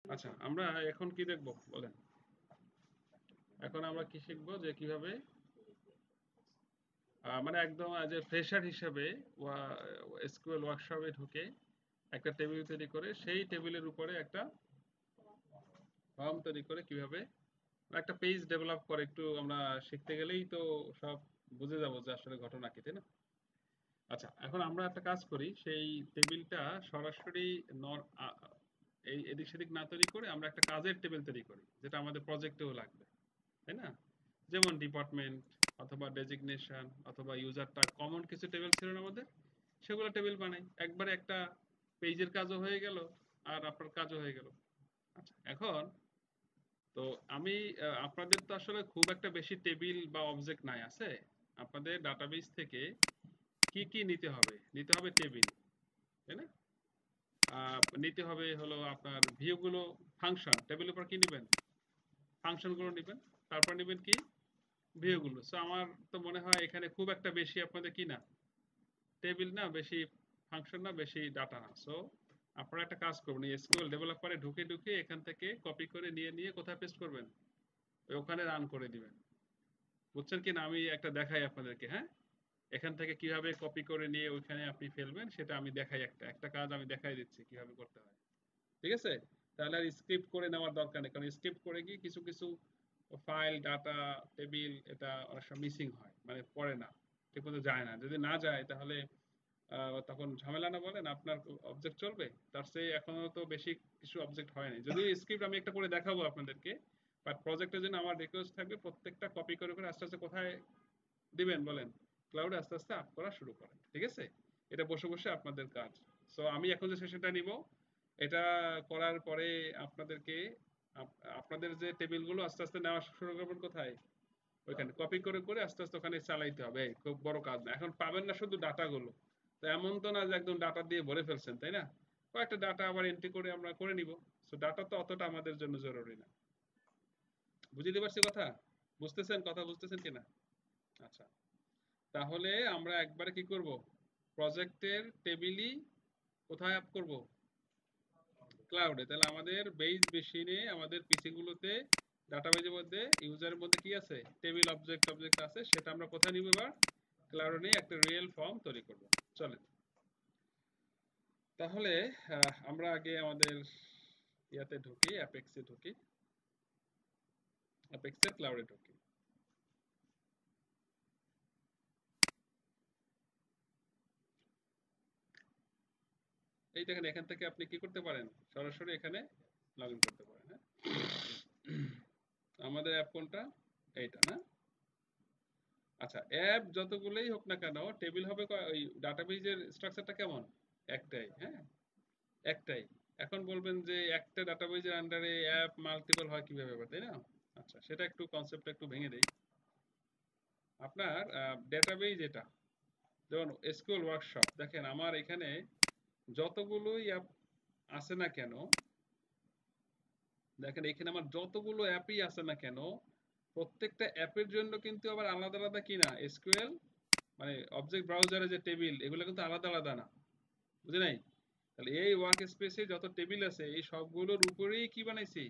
আচ্ছা, আমরা এখন কি দেখব বলেন? এখন আমরা কি শিখব যে কিভাবে মানে একদম যে ফ্রেশার হিসেবে এসকিউএল ওয়ার্কশপে ঢুকে একটা টেবিল তৈরি করে সেই টেবিলের উপরে একটা ফর্ম তৈরি করে কিভাবে একটা পেজ ডেভেলপ করে একটু আমরা শিখতে গেলেই তো সব বুঝে যাব যে আসলে ঘটনা কি, তাই না? আচ্ছা, এখন আমরা একটা কাজ করি, সেই টেবিলটা সরাসরি নর- আ- এই এদিক সেদিক না তৈরি করে আমরা একটা কাজের টেবিল তৈরি করি যেটা আমাদের প্রজেক্টেও লাগবে, তাই না? যেমন ডিপার্টমেন্ট অথবা ডেজিগনেশন অথবা ইউজারটা কমন কিছু টেবিল ছিল না আমাদের, সেগুলো টেবিল বানাই একবারে একটা পেজের কাজও হয়ে গেল আর আপনার কাজও হয়ে গেল। আচ্ছা, এখন তো আমি আপনাদের তো আসলে খুব একটা বেশি টেবিল বা অবজেক্ট নাই আছে। আপনাদের ডাটাবেস থেকে কি কি নিতে হবে? নিতে হবে টেবিল, তাই না? নিতে হবে হলো আপনার ভিউ গুলো, ফাংশন টেবিলের উপর কি নেবেন? ফাংশন গুলো নেবেন। তারপর নেবেন কি? ভিউ গুলো। সো আমার তো মনে হয় এখানে খুব একটা বেশি আপনাদের কি না, টেবিল না বেশি, ফাংশন না বেশি, ডাটা না। সো আপনারা একটা কাজ করবেন, এসকিউএল ডেভেলপারে ঢুকে ঢুকে এখান থেকে কপি করে নিয়ে নিয়ে কোথায় পেস্ট করবেন? ওখানে রান করে দিবেন। বুঝছেন কি না? আমি একটা দেখাই আপনাদেরকে, হ্যাঁ? এখান থেকে কিভাবে কপি করে নিয়ে ওইখানে আপনি ফেলবেন সেটা আমি দেখাই, একটা একটা কাজ আমি দেখাই দিচ্ছি কিভাবে করতে হয়। ঠিক আছে? তাহলে আর স্ক্রিপ্ট করে নেওয়ার দরকার নেই, কারণ স্ক্রিপ্ট করে গিয়ে কিছু কিছু ফাইল, ডাটা, টেবিল এটা অনেক সময় মিসিং হয়, মানে পড়ে না, ঠিকমতো যায় না। যদি না যায় তাহলে তখন ঝামেলা না, বলেন? আপনার অবজেক্ট চলবে? তার চেয়ে এখনো তো বেশি কিছু অবজেক্ট হয়নি, যদিও স্ক্রিপ্ট আমি একটা করে দেখাবো আপনাদেরকে। বাট প্রজেক্টের জন্য আমার রিকোয়েস্ট থাকবে প্রত্যেকটা কপি করে করে আস্তে আস্তে কোথায় দিবেন বলেন? ক্লাউডে আস্তে আস্তে আপ করা শুরু করেন, ঠিক আছে? এটা বসে বসে আপনাদের কাজ। সো আমি এখন যে সেশনটা নিব, এটা করার পরে আপনাদেরকে আপনাদের যে টেবিলগুলো আস্তে আস্তে নেওয়া শুরু করবেন কোথায়? ওইখানে কপি করে করে আস্তে আস্তে ওখানে চালাইতে হবে। এই খুব বড় কাজ না, এখন পাবেন না শুধু ডাটাগুলো। তো এমন তো না যে একদম ডাটা দিয়ে ভরে ফেলছেন, তাই না? কয়েকটা ডাটা আবার এন্ট্রি করে আমরা করে নিব। সো ডাটা তো অতটা আমাদের জন্য জরুরি না। বুঝতে পারছি কথা? বুঝতেছেন কথা, বুঝতেছেন কিনা? আচ্ছা, তাহলে আমরা একবারে কি করব, প্রজেক্টের টেবিলই কোথায় আপ করব? ক্লাউডে। তাহলে আমাদের বেস মেশিনে, আমাদের পিসি গুলোতে, ডাটাবেজের মধ্যে, ইউজারের মধ্যে কি আছে? টেবিল অবজেক্ট অবজেক্ট আছে, সেটা আমরা কোথায় নিব এবার? ক্লাউডে নিয়ে একটা রিয়েল ফর্ম তৈরি করব। চলেন তাহলে আমরা আগে আমাদের ইয়াতে ঢুকি, অ্যাপেক্সে ঢুকি, অ্যাপেক্সের ক্লাউডে ঢুকি। এই দেখেন, এখান থেকে আপনি কি করতে পারেন? সরাসরি এখানে লগ ইন করতে পারেন, হ্যাঁ? আমাদের অ্যাপ কোনটা? এইটা না? আচ্ছা, অ্যাপ যতগুলোই হোক না কেন, টেবিল হবে ওই ডাটাবেজের স্ট্রাকচারটা কেমন? একটাই, হ্যাঁ? একটাই। এখন বলবেন যে একটা ডাটাবেজের আন্ডারে অ্যাপ মাল্টিপল হয় কিভাবে ব্যাপার, তাই না? আচ্ছা, সেটা একটু কনসেপ্টটা একটু ভেঙে দেই। আপনার ডেটাবেজ এটা, যেমন এসকিউএল ওয়ার্কশপ, দেখেন আমার এখানে যতগুলোই অ্যাপ আছে না কেন, দেখেন এখানে আমার যতগুলো অ্যাপই আছে না কেন, প্রত্যেকটা অ্যাপের জন্য কিন্তু আবার আলাদা আলাদা কি না এসকিউএল, মানে অবজেক্ট ব্রাউজারে যে টেবিল, এগুলো কিন্তু আলাদা আলাদা না। বুঝে নাই? তাহলে এই ওয়ার্ক স্পেসে যত টেবিল আছে এই সবগুলোর উপরেই কি বানাইছি?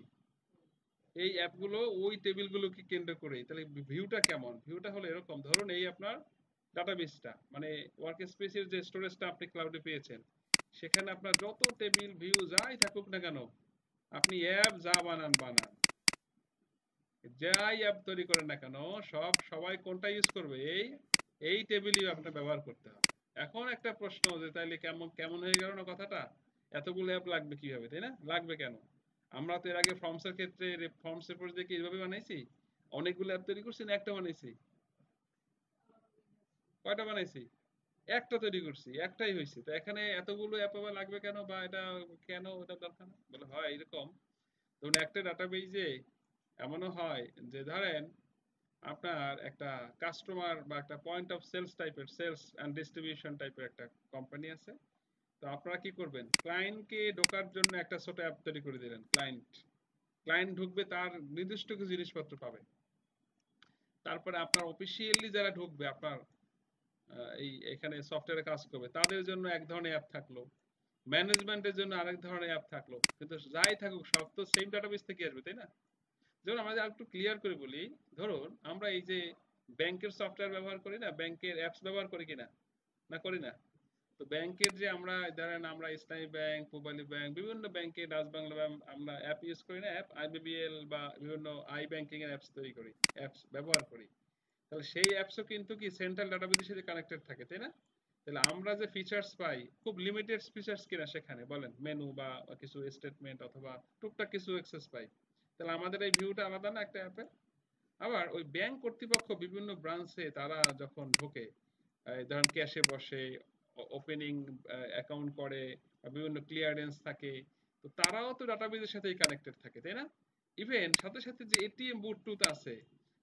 এই অ্যাপগুলো ওই টেবিলগুলোকে কেন্দ্র করে। তাহলে ভিউটা কেমন? ভিউটা হলো এরকম, ধরুন এই আপনার ডাটাবেসটা, মানে ওয়ার্ক স্পেসের যে স্টোরেজটা আপনি ক্লাউডে পেয়েছেন, সেখানে আপনার যত টেবিল ভিউ যাই থাকুক না কেন, আপনি অ্যাপ যা বানান বানান, যাই অ্যাপ তৈরি করেন না কেন, সবাই কোনটা ইউজ করবে? এই এই টেবিলই আপনার ব্যবহার করতে হবে। এখন একটা প্রশ্ন, যে তাইলে কেমন কেমন হয়ে গেল না কথাটা? এতগুলো অ্যাপ লাগবে কিভাবে, তাই না? লাগবে কেন? আমরা তো এর আগে ফর্মসের ক্ষেত্রে ফর্মসের প্রজেক্ট এইভাবে বানাইছি, অনেকগুলো অ্যাপ তৈরি করছি না একটা বানাইছি? কয়টা বানাইছি? একটা তৈরি করছি, একটাই হয়েছে। তো এখানে এতগুলো অ্যাপ আবার লাগবে কেন, বা এটা কেন, এটা দরকার না? বলে হয় এরকম, ধরুন একটা ডাটাবেজে এমনও হয় যে ধরেন আপনার একটা কাস্টমার বা একটা পয়েন্ট অফ সেলস টাইপের, সেলস অ্যান্ড ডিস্ট্রিবিউশন টাইপের একটা কোম্পানি আছে। তো আপনারা কি করবেন? ক্লায়েন্টকে ঢোকার জন্য একটা ছোট অ্যাপ তৈরি করে দিলেন। ক্লায়েন্ট ক্লায়েন্ট ঢুকবে, তার নির্দিষ্ট কিছু জিনিসপত্র পাবে। তারপরে আপনার অফিসিয়ালি যারা ঢুকবে, আপনার এই এখানে সফটওয়্যারে কাজ করবে, তাদের জন্য এক ধরনের অ্যাপ থাকলো। ম্যানেজমেন্টের জন্য আরেক ধরনের অ্যাপ থাকলো, কিন্তু যাই থাকুক সব তো সেম ডাটাবেস থেকে আসবে, তাই না? যেমন আমাদের আরেকটু ক্লিয়ার করে বলি, ধরুন আমরা এই যে ব্যাংকের সফটওয়্যার ব্যবহার করি না, ব্যাংকের অ্যাপস ব্যবহার করি কিনা, না করি না? তো ব্যাংকের যে আমরা ধরেন আমরা ইসলামী ব্যাংক, পূবালী ব্যাংক, বিভিন্ন ব্যাংকে, ডাচ বাংলা ব্যাংক, আমরা অ্যাপ ইউজ করি না, অ্যাপ আইবিবিএল বা বিভিন্ন আই ব্যাংকিং এর অ্যাপস তৈরি করি, অ্যাপস ব্যবহার করি। তাহলে সেই অ্যাপসও কিন্তু কি সেন্ট্রাল ডাটাবেসের সাথে কানেক্টেড থাকে, তাই না? তাহলে আমরা যে ফিচার্স পাই খুব লিমিটেড ফিচার্স কিনা সেখানে, বলেন মেনু বা কিছু স্টেটমেন্ট অথবা টুকটাক কিছু অ্যাক্সেস পাই। তাহলে আমাদের এই ভিউটা আলাদা না একটা অ্যাপে। আবার ওই ব্যাংক কর্তৃপক্ষ বিভিন্ন ব্রাঞ্চে তারা যখন ঢোকে, এই ধরেন ক্যাশে বসে, ওপেনিং অ্যাকাউন্ট করে, বা বিভিন্ন ক্লিয়ারেন্স থাকে, তো তারাও তো ডাটাবেজের সাথেই কানেক্টেড থাকে, তাই না? ইভেন সাথে সাথে যে এটিএম বুথ টুথ আছে,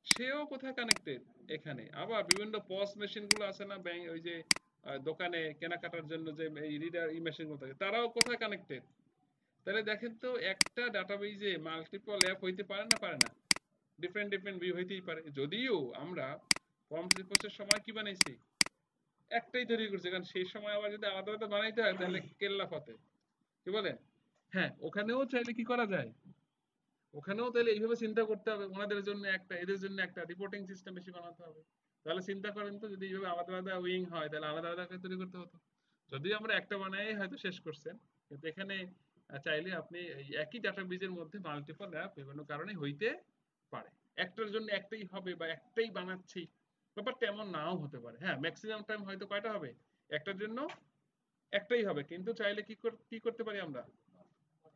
সেও কোথায় কানেক্টেড? এখানে। আবার বিভিন্ন পস মেশিন গুলো আছে না ব্যাংক, ওই যে দোকানে কেনাকাটার জন্য যে এই রিডার ই মেশিন গুলো থাকে, তারাও কোথায় কানেক্টেড? তাহলে দেখেন তো একটা ডাটাবেজে মাল্টিপল অ্যাপ হইতে পারে না, পারে না? ডিফারেন্ট ডিফারেন্ট ভিউ হইতেই পারে, যদিও আমরা প্রম্পট রিপোর্টের সময় কি বানাইছি, একটাই তৈরি করছি, কারণ সেই সময় আবার যদি আলাদা আলাদা বানাইতে হয় তাহলে কেল্লা ফতে, কি বলেন? হ্যাঁ, ওখানেও চাইলে কি করা যায়, ওখানেও তাহলে এইভাবে চিন্তা করতে হবে, ওনাদের জন্য একটা, এদের জন্য একটা রিপোর্টিং সিস্টেম বেশি বানাতে হবে। তাহলে চিন্তা করেন তো, যদি এইভাবে আলাদা আলাদা উইং হয় তাহলে আলাদা আলাদা করে তৈরি করতে হতো। যদিও আমরা একটা বানাই হয়তো শেষ করছেন, কিন্তু এখানে চাইলে আপনি এই একই ডাটাবেজের মধ্যে মাল্টিপল অ্যাপ বিভিন্ন কারণে হইতে পারে। একটার জন্য একটাই হবে বা একটাই বানাচ্ছি, ব্যাপারটা এমন নাও হতে পারে। হ্যাঁ, ম্যাক্সিমাম টাইম হয়তো কয়টা হবে, একটার জন্য একটাই হবে, কিন্তু চাইলে কি করতে পারি আমরা,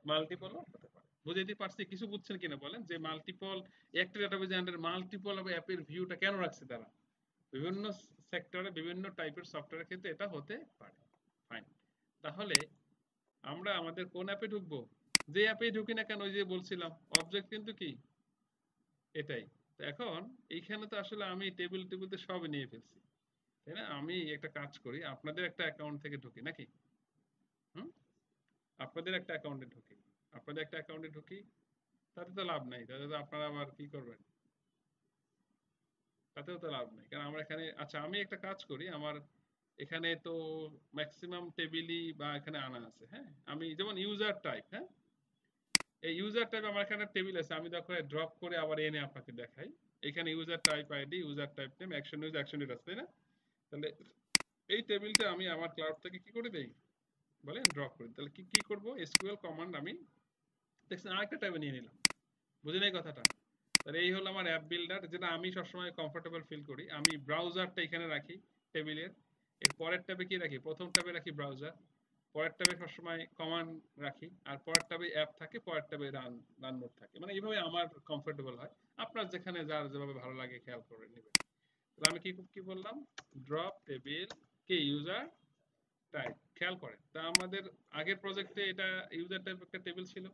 মাল্টিপলও হতে পারে। বুঝাইতে পারছি? কিছু বুঝছেন কিনা বলেন, যে মাল্টিপল, একটা ডাটাবেজে আন্ডার মাল্টিপল অ্যাপের ভিউটা কেন রাখছে তারা? বিভিন্ন সেক্টরে বিভিন্ন টাইপের সফটওয়্যারের ক্ষেত্রে এটা হতে পারে। ফাইন। তাহলে আমরা আমাদের কোন অ্যাপে ঢুকবো? যে অ্যাপেই ঢুকি না কেন, ওই যে বলছিলাম অবজেক্ট কিন্তু কি এটাই। তো এখন এইখানে তো আসলে আমি টেবিল টেবিল তো সবই নিয়ে ফেলছি, তাই না? আমি একটা কাজ করি, আপনাদের একটা অ্যাকাউন্ট থেকে ঢুকি নাকি? হুম, আপনাদের একটা অ্যাকাউন্টে ঢুকি, আপনাদের একটা অ্যাকাউন্টে ঢুকি, তাতে তো লাভ নাই, তাতে তো আপনারা আবার কি করবেন, তাতেও তো লাভ নাই, কারণ আমরা এখানে, আচ্ছা আমি একটা কাজ করি, আমার এখানে তো ম্যাক্সিমাম টেবিলই বা এখানে আনা আছে। হ্যাঁ, আমি যেমন ইউজার টাইপ, হ্যাঁ, এই ইউজার টাইপ আমার এখানে টেবিল আছে, আমি দেখো ড্রপ করে আবার এনে আপনাকে দেখাই। এখানে user type ID, user type name, action use, action ডিট আছে, তাই না? তাহলে এই টেবিলটা আমি আমার ক্লাউড থেকে কি করে দেই, বলেন ড্রপ করি। তাহলে কি কি করব, এসকিউএল কমান্ড আমি দেখছেন আরেকটা ট্যাবে নিয়ে নিলাম। বুঝেন এই কথাটা? তাহলে এই হলো আমার অ্যাপ বিল্ডার, যেটা আমি সবসময় কমফোর্টেবল ফিল করি। আমি ব্রাউজারটা এখানে রাখি টেবিলের, এর পরের ট্যাবে কি রাখি, প্রথম ট্যাবে রাখি ব্রাউজার, পরের ট্যাবে সবসময় কমান্ড রাখি, আর পরের ট্যাবে অ্যাপ থাকে, পরের ট্যাবে রান মোড থাকে। মানে এইভাবে আমার কমফোর্টেবল হয়, আপনার যেখানে যার যেভাবে ভালো লাগে খেয়াল করে নেবেন। তাহলে আমি কি কি বললাম, ড্রপ টেবিল কি ইউজার টাইপ, খেয়াল করেন। তা আমাদের আগের প্রজেক্টে এটা ইউজার টাইপ একটা টেবিল ছিল,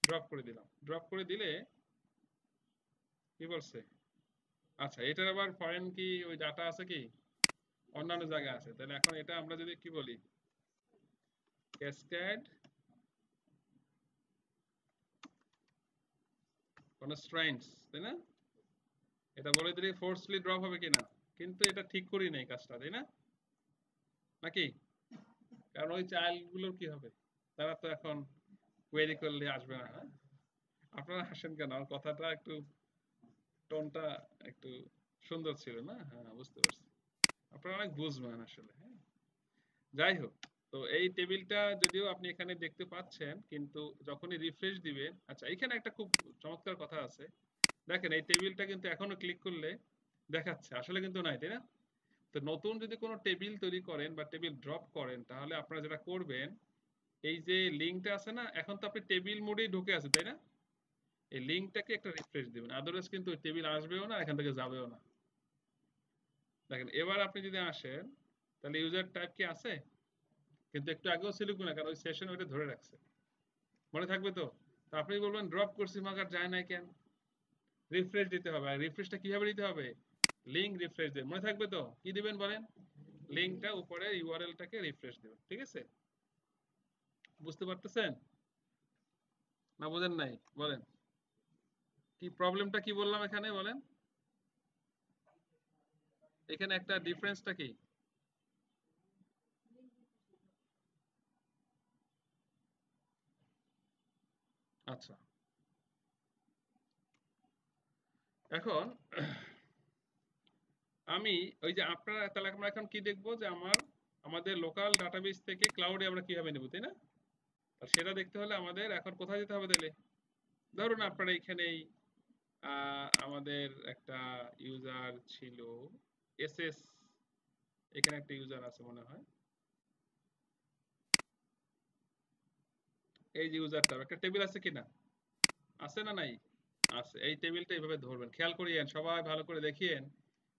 ড্রপ করে দিলাম। ড্রপ করে দিলে কি বলছে, আচ্ছা এটার আবার ফরেন কি ওই ডাটা আছে কি, অন্যান্য জায়গায় আছে। তাহলে এখন এটা আমরা যদি কি বলি, ক্যাসকেড কনস্ট্রেইন্টস, তাই না? এটা বলে দিলে ফোর্সলি ড্রপ হবে কিনা, কিন্তু এটা ঠিক করি নাই কাজটা, তাই না? নাকি? কারণ ওই চাইল্ড গুলোর কি হবে, তারা তো এখন কোয়েরি করলে আসবে না, হ্যাঁ? আপনারা হাসেন কেন, আমার কথাটা একটু টোনটা একটু সুন্দর ছিল না? হ্যাঁ, বুঝতে পারছি, আপনারা অনেক বুঝবেন আসলে। হ্যাঁ, যাই হোক, তো এই টেবিলটা যদিও আপনি এখানে দেখতে পাচ্ছেন, কিন্তু যখনই রিফ্রেশ দিবেন, আচ্ছা এখানে একটা খুব চমৎকার কথা আছে। দেখেন এই টেবিলটা কিন্তু এখনো ক্লিক করলে দেখাচ্ছে, আসলে কিন্তু নাই, তাই না? তো নতুন যদি কোনো টেবিল তৈরি করেন বা টেবিল ড্রপ করেন, তাহলে আপনারা যেটা করবেন, এই যে লিঙ্কটা আছে না, এখন তো আপনি টেবিল মোডেই ঢুকে আছে, তাই না? এই লিঙ্কটাকে একটা রিফ্রেশ দিবেন, আদারওয়াইজ কিন্তু টেবিল আসবেও না, এখান থেকে যাবেও না। দেখেন এবার আপনি যদি আসেন, তাহলে ইউজার টাইপ কি আছে, কিন্তু একটু আগেও ছিল কিনা, কারণ ওই সেশন ওইটা ধরে রাখছে। মনে থাকবে তো? তো আপনি বলবেন ড্রপ করছি মাগার যায় নাই কেন, রিফ্রেশ দিতে হবে। আর রিফ্রেশটা কিভাবে দিতে হবে, লিংক রিফ্রেশ দেবেন। মনে থাকবে তো? কি দিবেন বলেন, লিংকটা উপরে ইউআরএলটাকে রিফ্রেশ দিবেন, ঠিক আছে? বুঝতে পারতেছেন না বুঝেন নাই, বলেন কি প্রবলেমটা কি বললাম এখানে, বলেন এখানে একটা ডিফারেন্সটা কি? আচ্ছা, এখন আমি ওই যে আপনারা তাহলে আমরা এখন কি দেখবো যে আমাদের লোকাল ডাটাবেস থেকে ক্লাউডে আমরা কিভাবে নেব, তাই না? আর সেটা দেখতে হলে আমাদের এখন কোথায় যেতে হবে তাহলে? ধরুন আপনারা এখানেই আমাদের একটা ইউজার ছিল এসএস, এখানে একটা ইউজার আছে মনে হয়, এই যে ইউজারটা একটা টেবিল আছে কিনা, আছে না নাই? আছে। এই টেবিলটা এইভাবে ধরবেন, খেয়াল করিয়েন সবাই ভালো করে দেখিয়েন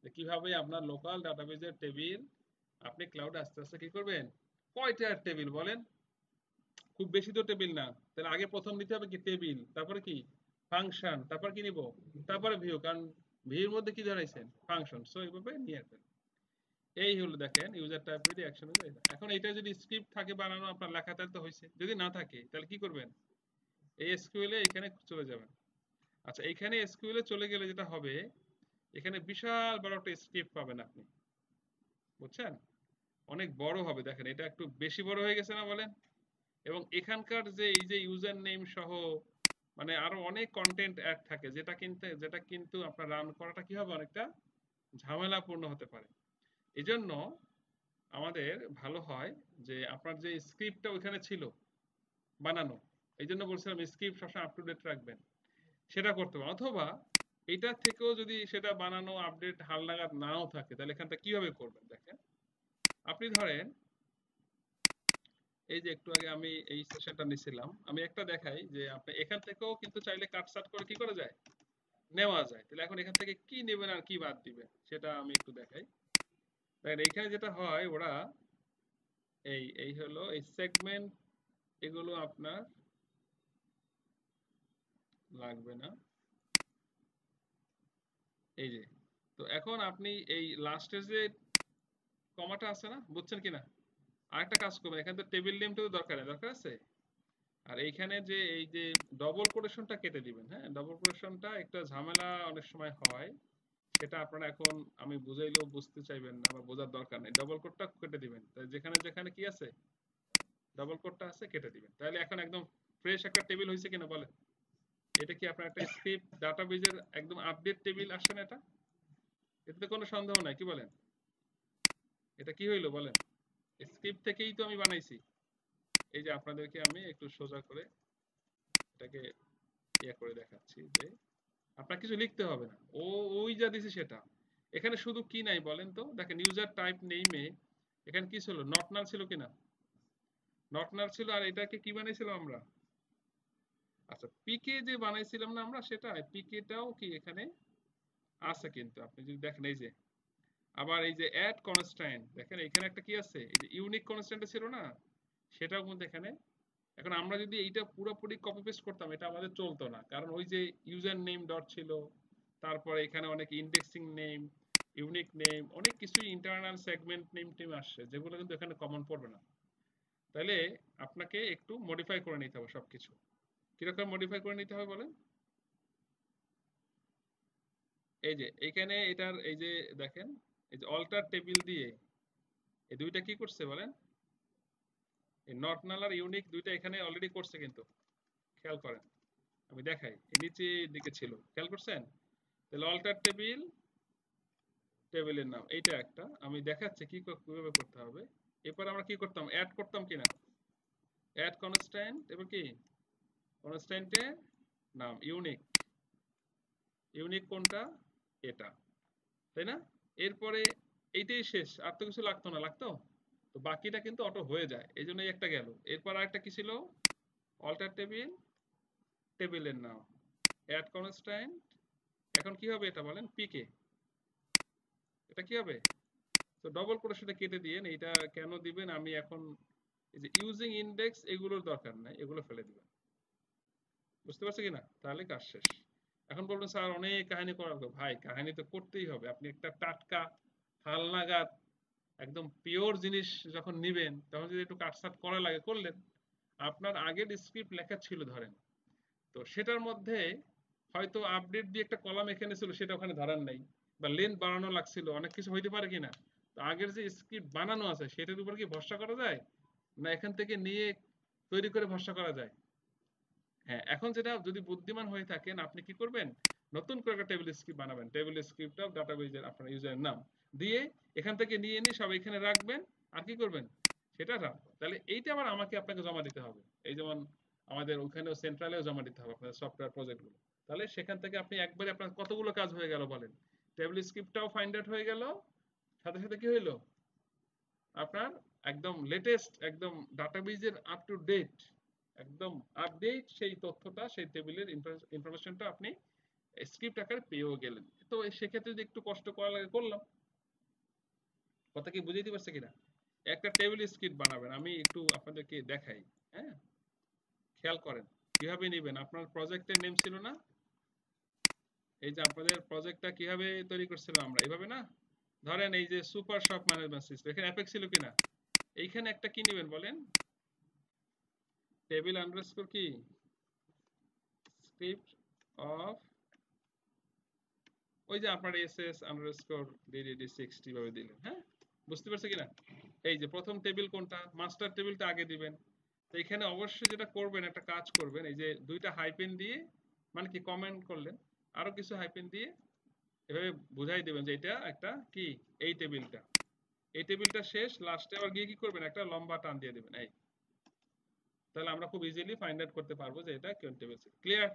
যে কিভাবে আপনার লোকাল ডাটাবেজের টেবিল আপনি ক্লাউডে আস্তে আস্তে কি করবেন। কয়টা টেবিল বলেন? খুব বেশি তো টেবিল না। তাহলে আগে প্রথম নিতে হবে কি টেবিল, তারপরে কি ফাংশন, তারপর কি নিব, তারপরে ভিউ, কারণ ভিউর মধ্যে কি ধরাইছেন ফাংশন, সো এইভাবে নিয়ে আসবেন। এই হলো দেখেন ইউজার টাইপ রেডি অ্যাকশন। এখন এটা যদি স্ক্রিপ্ট থাকে বানানো আপনার লেখা তাহলে তো হয়েছে, যদি না থাকে তাহলে কি করবেন, এই এসকিউএল এ এখানে চলে যাবেন। আচ্ছা, এখানে এসকিউএল এ চলে গেলে যেটা হবে, এখানে বিশাল বড় একটা স্ক্রিপ্ট পাবেন আপনি, বুঝছেন? অনেক বড় হবে, দেখেন এটা একটু বেশি বড় হয়ে গেছে না বলেন? এবং এখানকার যে এই যে ইউজার নেম সহ মানে আরো অনেক কন্টেন্ট অ্যাড থাকে, যেটা কিন্তু আপনার রান করাটা কি হবে, অনেকটা ঝামেলাপূর্ণ হতে পারে। এই জন্য আমাদের ভালো হয় যে আপনার যে স্ক্রিপ্টটা ওইখানে ছিল বানানো, এই জন্য বলছিলাম স্ক্রিপ্ট সবসময় আপ টু ডেট রাখবেন, সেটা করতে হবে। অথবা এটা থেকেও যদি সেটা বানানো আপডেট হালনাগাদ নাও থাকে, তাহলে এখানটা কিভাবে করবেন দেখেন। আপনি ধরেন এই যে একটু আগে আমি এই সেশনটা নিছিলাম, আমি একটা দেখাই যে আপনি এখান থেকেও কিন্তু চাইলে কাটছাট করে কি করা যায়, নেওয়া যায়। তাহলে এখন এখান থেকে কি নেবেন আর কি বাদ দিবেন সেটা আমি একটু দেখাই। দেখেন এইখানে যেটা হয় ওরা এই এই হলো এই সেগমেন্ট, এগুলো আপনার লাগবে না, এই যে। তো এখন আপনি এই লাস্টের যে কমাটা আছে না, বুঝছেন কিনা? আরেকটা কাজ করবেন, এখানে তো টেবিল নেমটা তো দরকার নেই, দরকার আছে। আর এইখানে যে এই যে ডবল কোটেশনটা কেটে দিবেন, হ্যাঁ ডবল কোটেশনটা একটা ঝামেলা অনেক সময় হয়, সেটা আপনারা এখন আমি বুঝাইলেও বুঝতে চাইবেন না বা বোঝার দরকার নেই, ডবল কোটটা কেটে দিবেন। তাই যেখানে যেখানে কি আছে ডবল কোটটা আছে কেটে দিবেন, তাহলে এখন একদম ফ্রেশ একটা টেবিল হয়েছে কিনা বলেন। এটা কি আপনার একটা স্ক্রিপ্ট ডাটাবেজের একদম আপডেট টেবিল আসছে না এটা? এতে কোনো সন্দেহ নাই, কি বলেন? এটা কি হইলো বলেন? স্ক্রিপ্ট থেকেই তো আমি বানাইছি। এই যে আপনাদেরকে আমি একটু সোজা করে এটাকে ইয়ে করে দেখাচ্ছি যে আপনার কিছু লিখতে হবে না, ওই যা দিছে সেটা। এখানে শুধু কি নাই বলেন তো, দেখেন ইউজার টাইপ নেইমে এখানে কি ছিল, নট নাল ছিল কিনা? নট নাল ছিল। আর এটাকে কি বানাইছিলাম আমরা? আচ্ছা, পিকে যে বানাইছিলাম না আমরা, সেটা পিকেটাও কি এখানে আছে কিন্তু, আপনি যদি দেখেন এই যে আবার এই যে অ্যাড কনস্ট্যান্ট, দেখেন এখানে একটা কি আছে, এই যে ইউনিক কনস্ট্যান্ট ছিল না, সেটাও কিন্তু এখানে। এখন আমরা যদি এইটা পুরোপুরি কপি পেস্ট করতাম এটা আমাদের চলতো না, কারণ ওই যে ইউজার নেম ডট ছিল, তারপরে এখানে অনেক ইন্ডেক্সিং নেম, ইউনিক নেম, অনেক কিছুই ইন্টারনাল সেগমেন্ট নেম টেম আসছে, যেগুলো কিন্তু এখানে কমন পড়বে না। তাহলে আপনাকে একটু মডিফাই করে নিতে হবে সবকিছু। কিরকম মডিফাই করে নিতে হবে বলেন? এই যে এইখানে এটার এই যে দেখেন, এই যে অল্টার টেবিল দিয়ে এই দুইটা কি করছে বলেন, এই নট নাল আর ইউনিক দুইটা এখানে অলরেডি করছে কিন্তু, খেয়াল করেন। আমি দেখাই, এই নিচে দিকে ছিল, খেয়াল করছেন? তাহলে অল্টার টেবিল, টেবিলের নাম এইটা একটা আমি দেখাচ্ছি কিভাবে করতে হবে। এরপর আমরা কি করতাম, অ্যাড করতাম কিনা, অ্যাড কনস্ট্যান্ট, এবার কি কনস্ট্যান্টের নাম ইউনিক, ইউনিক কোনটা, এটা, তাই না? এরপরে এইটাই শেষ, আর তো কিছু লাগতো না, লাগতো? তো বাকিটা কিন্তু অটো হয়ে যায়, এই জন্য একটা গেল। এরপর আরেকটা কি ছিল, অল্টার টেবিল, টেবিলের নাম, অ্যাড কনস্ট্যান্ট, এখন কি হবে এটা বলেন, পিকে, এটা কি হবে? তো ডবল করে সেটা কেটে দিয়ে এটা কেন দিবেন, আমি এখন এই যে ইউজিং ইন্ডেক্স এগুলোর দরকার নাই, এগুলো ফেলে দিবেন। বুঝতে পারছি কিনা? তাহলে কাজ শেষ। এখন বলবেন স্যার অনেক কাহিনী করা হবে, ভাই কাহিনী তো করতেই হবে। আপনি একটা টাটকা হালনাগাদ একদম পিওর জিনিস যখন নিবেন, তখন যদি একটু কাটছাট করা লাগে করলেন। আপনার আগের স্ক্রিপ্ট লেখা ছিল ধরেন, তো সেটার মধ্যে হয়তো আপডেট দিয়ে একটা কলাম এখানে ছিল, সেটা ওখানে ধরার নাই, বা লেন্থ বাড়ানো লাগছিল, অনেক কিছু হইতে পারে কিনা। তো আগের যে স্ক্রিপ্ট বানানো আছে সেটার উপর কি ভরসা করা যায়, না এখান থেকে নিয়ে তৈরি করে ভরসা করা যায়? হ্যাঁ, এখন যেটা যদি বুদ্ধিমান হয়ে থাকেন আপনি কি করবেন, নতুন করে একটা টেবিল স্ক্রিপ্ট বানাবেন, টেবিল স্ক্রিপ্ট অফ ডাটাবেজের আপনার ইউজারের নাম দিয়ে এখান থেকে নিয়ে নিয়ে সব এখানে রাখবেন, আর কি করবেন সেটা রাখবেন। তাহলে এইটা আবার আমাকে আপনাকে জমা দিতে হবে, এই যেমন আমাদের ওখানেও সেন্ট্রালেও জমা দিতে হবে আপনার সফটওয়্যার প্রজেক্টগুলো। তাহলে সেখান থেকে আপনি একবারে আপনার কতগুলো কাজ হয়ে গেল বলেন, টেবিল স্ক্রিপ্টটাও ফাইন্ড আউট হয়ে গেল, সাথে সাথে কি হইলো আপনার একদম লেটেস্ট, একদম ডাটাবেজের আপ টু ডেট, একদম আপডেট সেই তথ্যটা, সেই টেবিলের ইনফরমেশনটা আপনি স্ক্রিপ্ট আকারে পেয়েও গেলেন। তো সেক্ষেত্রে যদি একটু কষ্ট করা লাগে করলাম। কথা কি বুঝাইতে পারছে কিনা? একটা টেবিল স্ক্রিপ্ট বানাবেন, আমি একটু আপনাদেরকে দেখাই। হ্যাঁ, খেয়াল করেন কিভাবে নেবেন। আপনার প্রজেক্টের নেম ছিল না, এই যে আপনাদের প্রজেক্টটা কিভাবে তৈরি করছিলাম আমরা, এইভাবে না? ধরেন এই যে সুপার শপ ম্যানেজমেন্ট সিস্টেম, এখানে অ্যাপেক্স ছিল কিনা? এইখানে একটা কি নেবেন বলেন, টেবিল আন্ডারস্কোর কি স্ক্রিপ্ট অফ, ওই যে আপনার এসএস আন্ডারস্কোর ডিডিডি60 ভাবে দিলেন। হ্যাঁ, বুঝতে পারছে কিনা? এই যে প্রথম টেবিল কোনটা, মাস্টার টেবিলটা আগে দিবেন। তো এখানে অবশ্যই যেটা করবেন, একটা কাজ করবেন, এই যে দুইটা হাইপেন দিয়ে, মানে কি কমেন্ট করলেন, আরো কিছু হাইপেন দিয়ে এভাবে বুঝাই দিবেন যে এটা একটা কি, এই টেবিলটা, এই টেবিলটা শেষ, লাস্টে আবার গিয়ে কি করবেন, একটা লম্বা টান দিয়ে দিবেন এই। তাহলে আমরা খুব ইজিলি ফাইন্ড আউট করতে পারবো যে এটা কোন টেবিল। ক্লিয়ার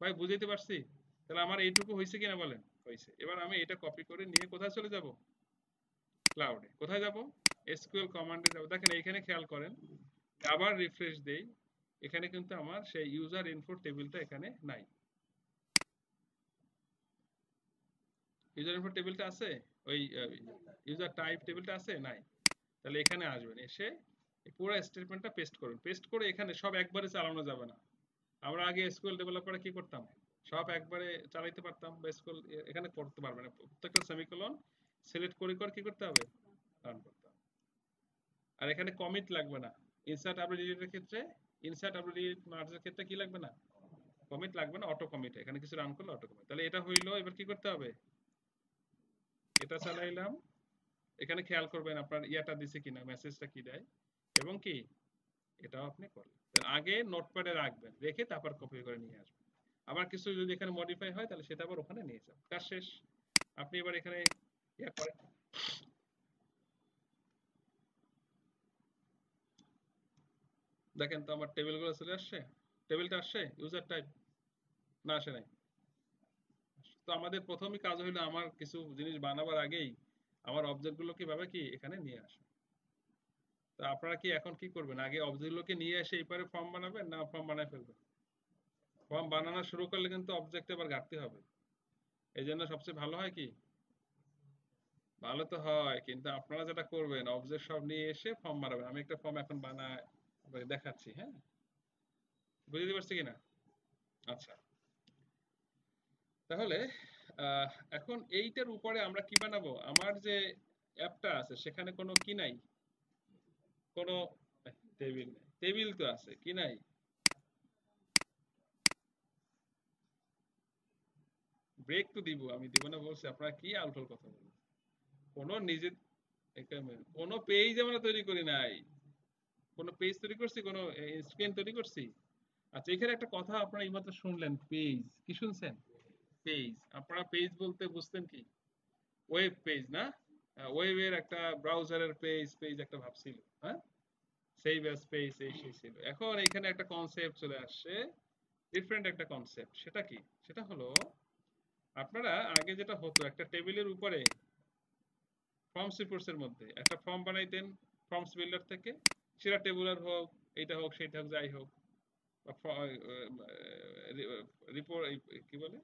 ভাই, বুঝাইতে পারছি? তাহলে আমার এইটুকু হয়েছে কিনা বলেন, হয়েছে। এবার আমি এটা কপি করে নিয়ে কোথায় চলে যাব, ক্লাউডে। কোথায় যাব, এসকিউএল কমান্ডে যাব। দেখেন এইখানে খেয়াল করেন, আবার রিফ্রেশ দেই, এখানে কিন্তু আমার সেই ইউজার ইনফো টেবিলটা এখানে নাই। ইউজার ইনফো টেবিলটা আছে, ওই ইউজার টাইপ টেবিলটা আছে নাই। তাহলে এখানে আসবেন, এসে এই পুরো স্টেটমেন্টটা পেস্ট করুন। পেস্ট করে এখানে সব একবারে চালানো যাবে না। আমরা আগে এসকিউএল ডেভেলপারে কি করতাম, সব একবারে চালাইতে পারতাম, বা এসকিউএল এখানে করতে পারবে না। প্রত্যেকটা সেমিকোলন সিলেক্ট করে করে কি করতে হবে, রান করতে হবে। আর এখানে কমিট লাগবে না। ইনসার্ট আপডেট ডিলিটের ক্ষেত্রে, ইনসার্ট আপডেট ডিলিট মার্জের ক্ষেত্রে কি লাগবে না, কমিট লাগবে না, অটো কমিট। এখানে কিছু রান করলে অটো কমিট। তাহলে এটা হইলো, এবার কি করতে হবে, এটা চালাইলাম। এখানে খেয়াল করবেন আপনার ইয়াটা দিছে কিনা, মেসেজটা কি দেয়, এবং কি এটাও আপনি করলেন। আগে নোটপ্যাডে রাখবেন, রেখে তারপর কপি করে নিয়ে আসবেন। আবার কিছু যদি এখানে মডিফাই হয় তাহলে সেটা আবার ওখানে নিয়ে যাবেন। কাজ শেষ। আপনি এবার এখানে ইয়া করেন, দেখেন তো আমার টেবিলগুলো চলে আসছে, টেবিলটা আসছে, ইউজার টাইপ না আসে নাই? তো আমাদের প্রথমই কাজ হইলো আমার কিছু জিনিস বানাবার আগেই আমার অবজেক্টগুলো কিভাবে কি এখানে নিয়ে আসে। তো আপনারা কি এখন কি করবেন, আগে অবজেক্টগুলোকে নিয়ে এসে এই পারে ফর্ম বানাবেন, না ফর্ম বানায় ফেলবেন? ফর্ম বানানো শুরু করলে কিন্তু অবজেক্টে আবার ঘাটতি হবে। এই জন্য সবচেয়ে ভালো হয় কি, ভালো তো হয়, কিন্তু আপনারা যেটা করবেন অবজেক্ট সব নিয়ে এসে ফর্ম বানাবেন। আমি একটা ফর্ম এখন বানায় আপনাকে দেখাচ্ছি। হ্যাঁ, বুঝতে পারছি কিনা? আচ্ছা, তাহলে আহ, এখন এইটার উপরে আমরা কি বানাবো, আমার যে অ্যাপটা আছে সেখানে কোনো কি নাই, কোনো টেবিল নাই। টেবিল তো আছে, কি নাই, ব্রেক তো দিব, আমি দিব না বলছি? আপনারা কি আলতোল কথা বলেন। কোনো নিজে, কোনো পেজ আমরা তৈরি করি নাই, কোনো পেজ তৈরি করছি, কোনো স্ক্রিন তৈরি করছি? আচ্ছা, এখানে একটা কথা আপনারা এইমাত্র শুনলেন, পেজ, কি শুনছেন? পেজ, আপনারা পেজ বলতে বুঝতেন কি, ওয়েব পেজ না? ওয়েবের একটা ব্রাউজারের পেজ, পেজ একটা ভাবছিল। হ্যাঁ, সেই ব্যাস পেজ এই সেই ছিল। এখন এখানে একটা কনসেপ্ট চলে আসছে, ডিফারেন্ট একটা কনসেপ্ট। সেটা কি, সেটা হলো আপনারা আগে যেটা হতো, একটা টেবিলের উপরে ফর্মস রিপোর্টস এর মধ্যে একটা ফর্ম বানাইতেন ফর্মস বিল্ডার থেকে, সেটা টেবুলার হোক, এইটা হোক সেইটা হোক যাই হোক, রিপোর্ট কি বলে,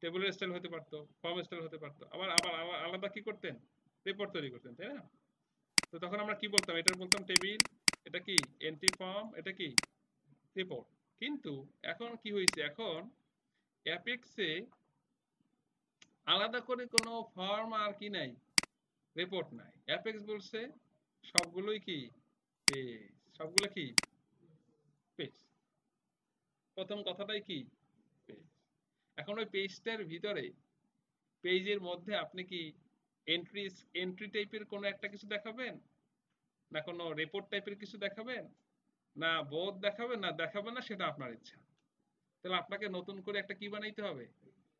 টেবিলের স্টাইল হতে পারতো, ফর্ম স্টাইল হতে পারতো। আবার আবার আবার আলাদা কি করতেন, রিপোর্ট তৈরি করতেন, তাই না? তো তখন আমরা কি বলতাম, এটা বলতাম টেবিল, এটা কি এন্ট্রি ফর্ম, এটা কি রিপোর্ট। কিন্তু এখন কি হয়েছে, এখন অ্যাপেক্সে আলাদা করে কোনো ফর্ম আর কি নাই, রিপোর্ট নাই। অ্যাপেক্স বলছে সবগুলোই কি পেজ, সবগুলো কি পেজ। প্রথম কথাটাই কি পেজ। এখন ওই পেজটার ভিতরে, পেজের মধ্যে আপনি কি এন্ট্রি, এন্ট্রি টাইপের কোনো একটা কিছু দেখাবেন, না কোনো রিপোর্ট টাইপের কিছু দেখাবেন, না বোধ দেখাবেন, না দেখাবেন না, সেটা আপনার ইচ্ছা। তাহলে আপনাকে নতুন করে একটা কি বানাইতে হবে,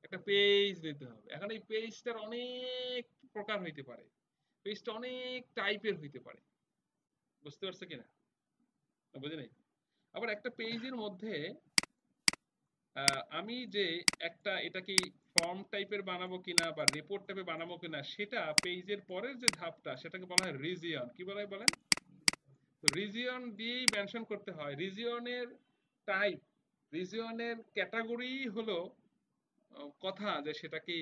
একটা পেজ দিতে হবে। এখন এই পেজটার অনেক প্রকার হইতে পারে, পেজটা অনেক টাইপের হইতে পারে। বুঝতে পারছো কিনা? বুঝি নাই। আবার একটা পেজের মধ্যে আমি যে একটা এটা কি ফর্ম টাইপের বানাবো কিনা বা রিপোর্ট টাইপের বানাবো কিনা, সেটা পেজের পরের যে ধাপটা সেটাকে বলা হয় রিজিয়ন। কি বলা হয় বলেন? তো রিজিয়ন দিয়েই মেনশন করতে হয়। রিজিয়নের টাইপ, রিজিয়নের ক্যাটাগরি হলো কথা যে সেটা কি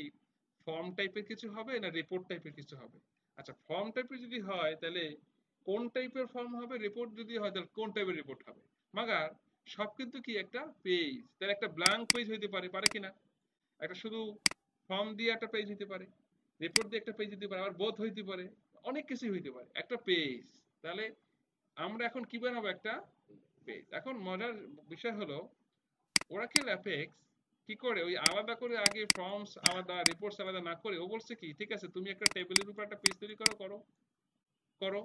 ফর্ম টাইপের কিছু হবে না রিপোর্ট টাইপের কিছু হবে। আচ্ছা, ফর্ম টাইপের যদি হয় তাহলে কোন টাইপের ফর্ম হবে, রিপোর্ট যদি হয় তাহলে কোন টাইপের রিপোর্ট হবে। মাগার সব কিন্তু কি একটা পেজ, তাহলে একটা ব্ল্যাঙ্ক পেজ হইতে পারে, পারে কিনা? একটা শুধু ফর্ম দিয়ে একটা পেজ হইতে পারে, রিপোর্ট দিয়ে একটা পেজ হইতে পারে, আবার বোথ হইতে পারে, অনেক কিছুই হইতে পারে একটা পেজ। তাহলে আমরা এখন কি বানাবো, একটা পেজ। এখন মজার বিষয় হলো ওরাকেল অ্যাপেক্স কি করে ওই আলাদা করে আগে ফর্মস আলাদা রিপোর্টস আলাদা না করে ও বলছে কি, ঠিক আছে তুমি একটা টেবিলের উপর একটা পেজ তৈরি করো, করো করো,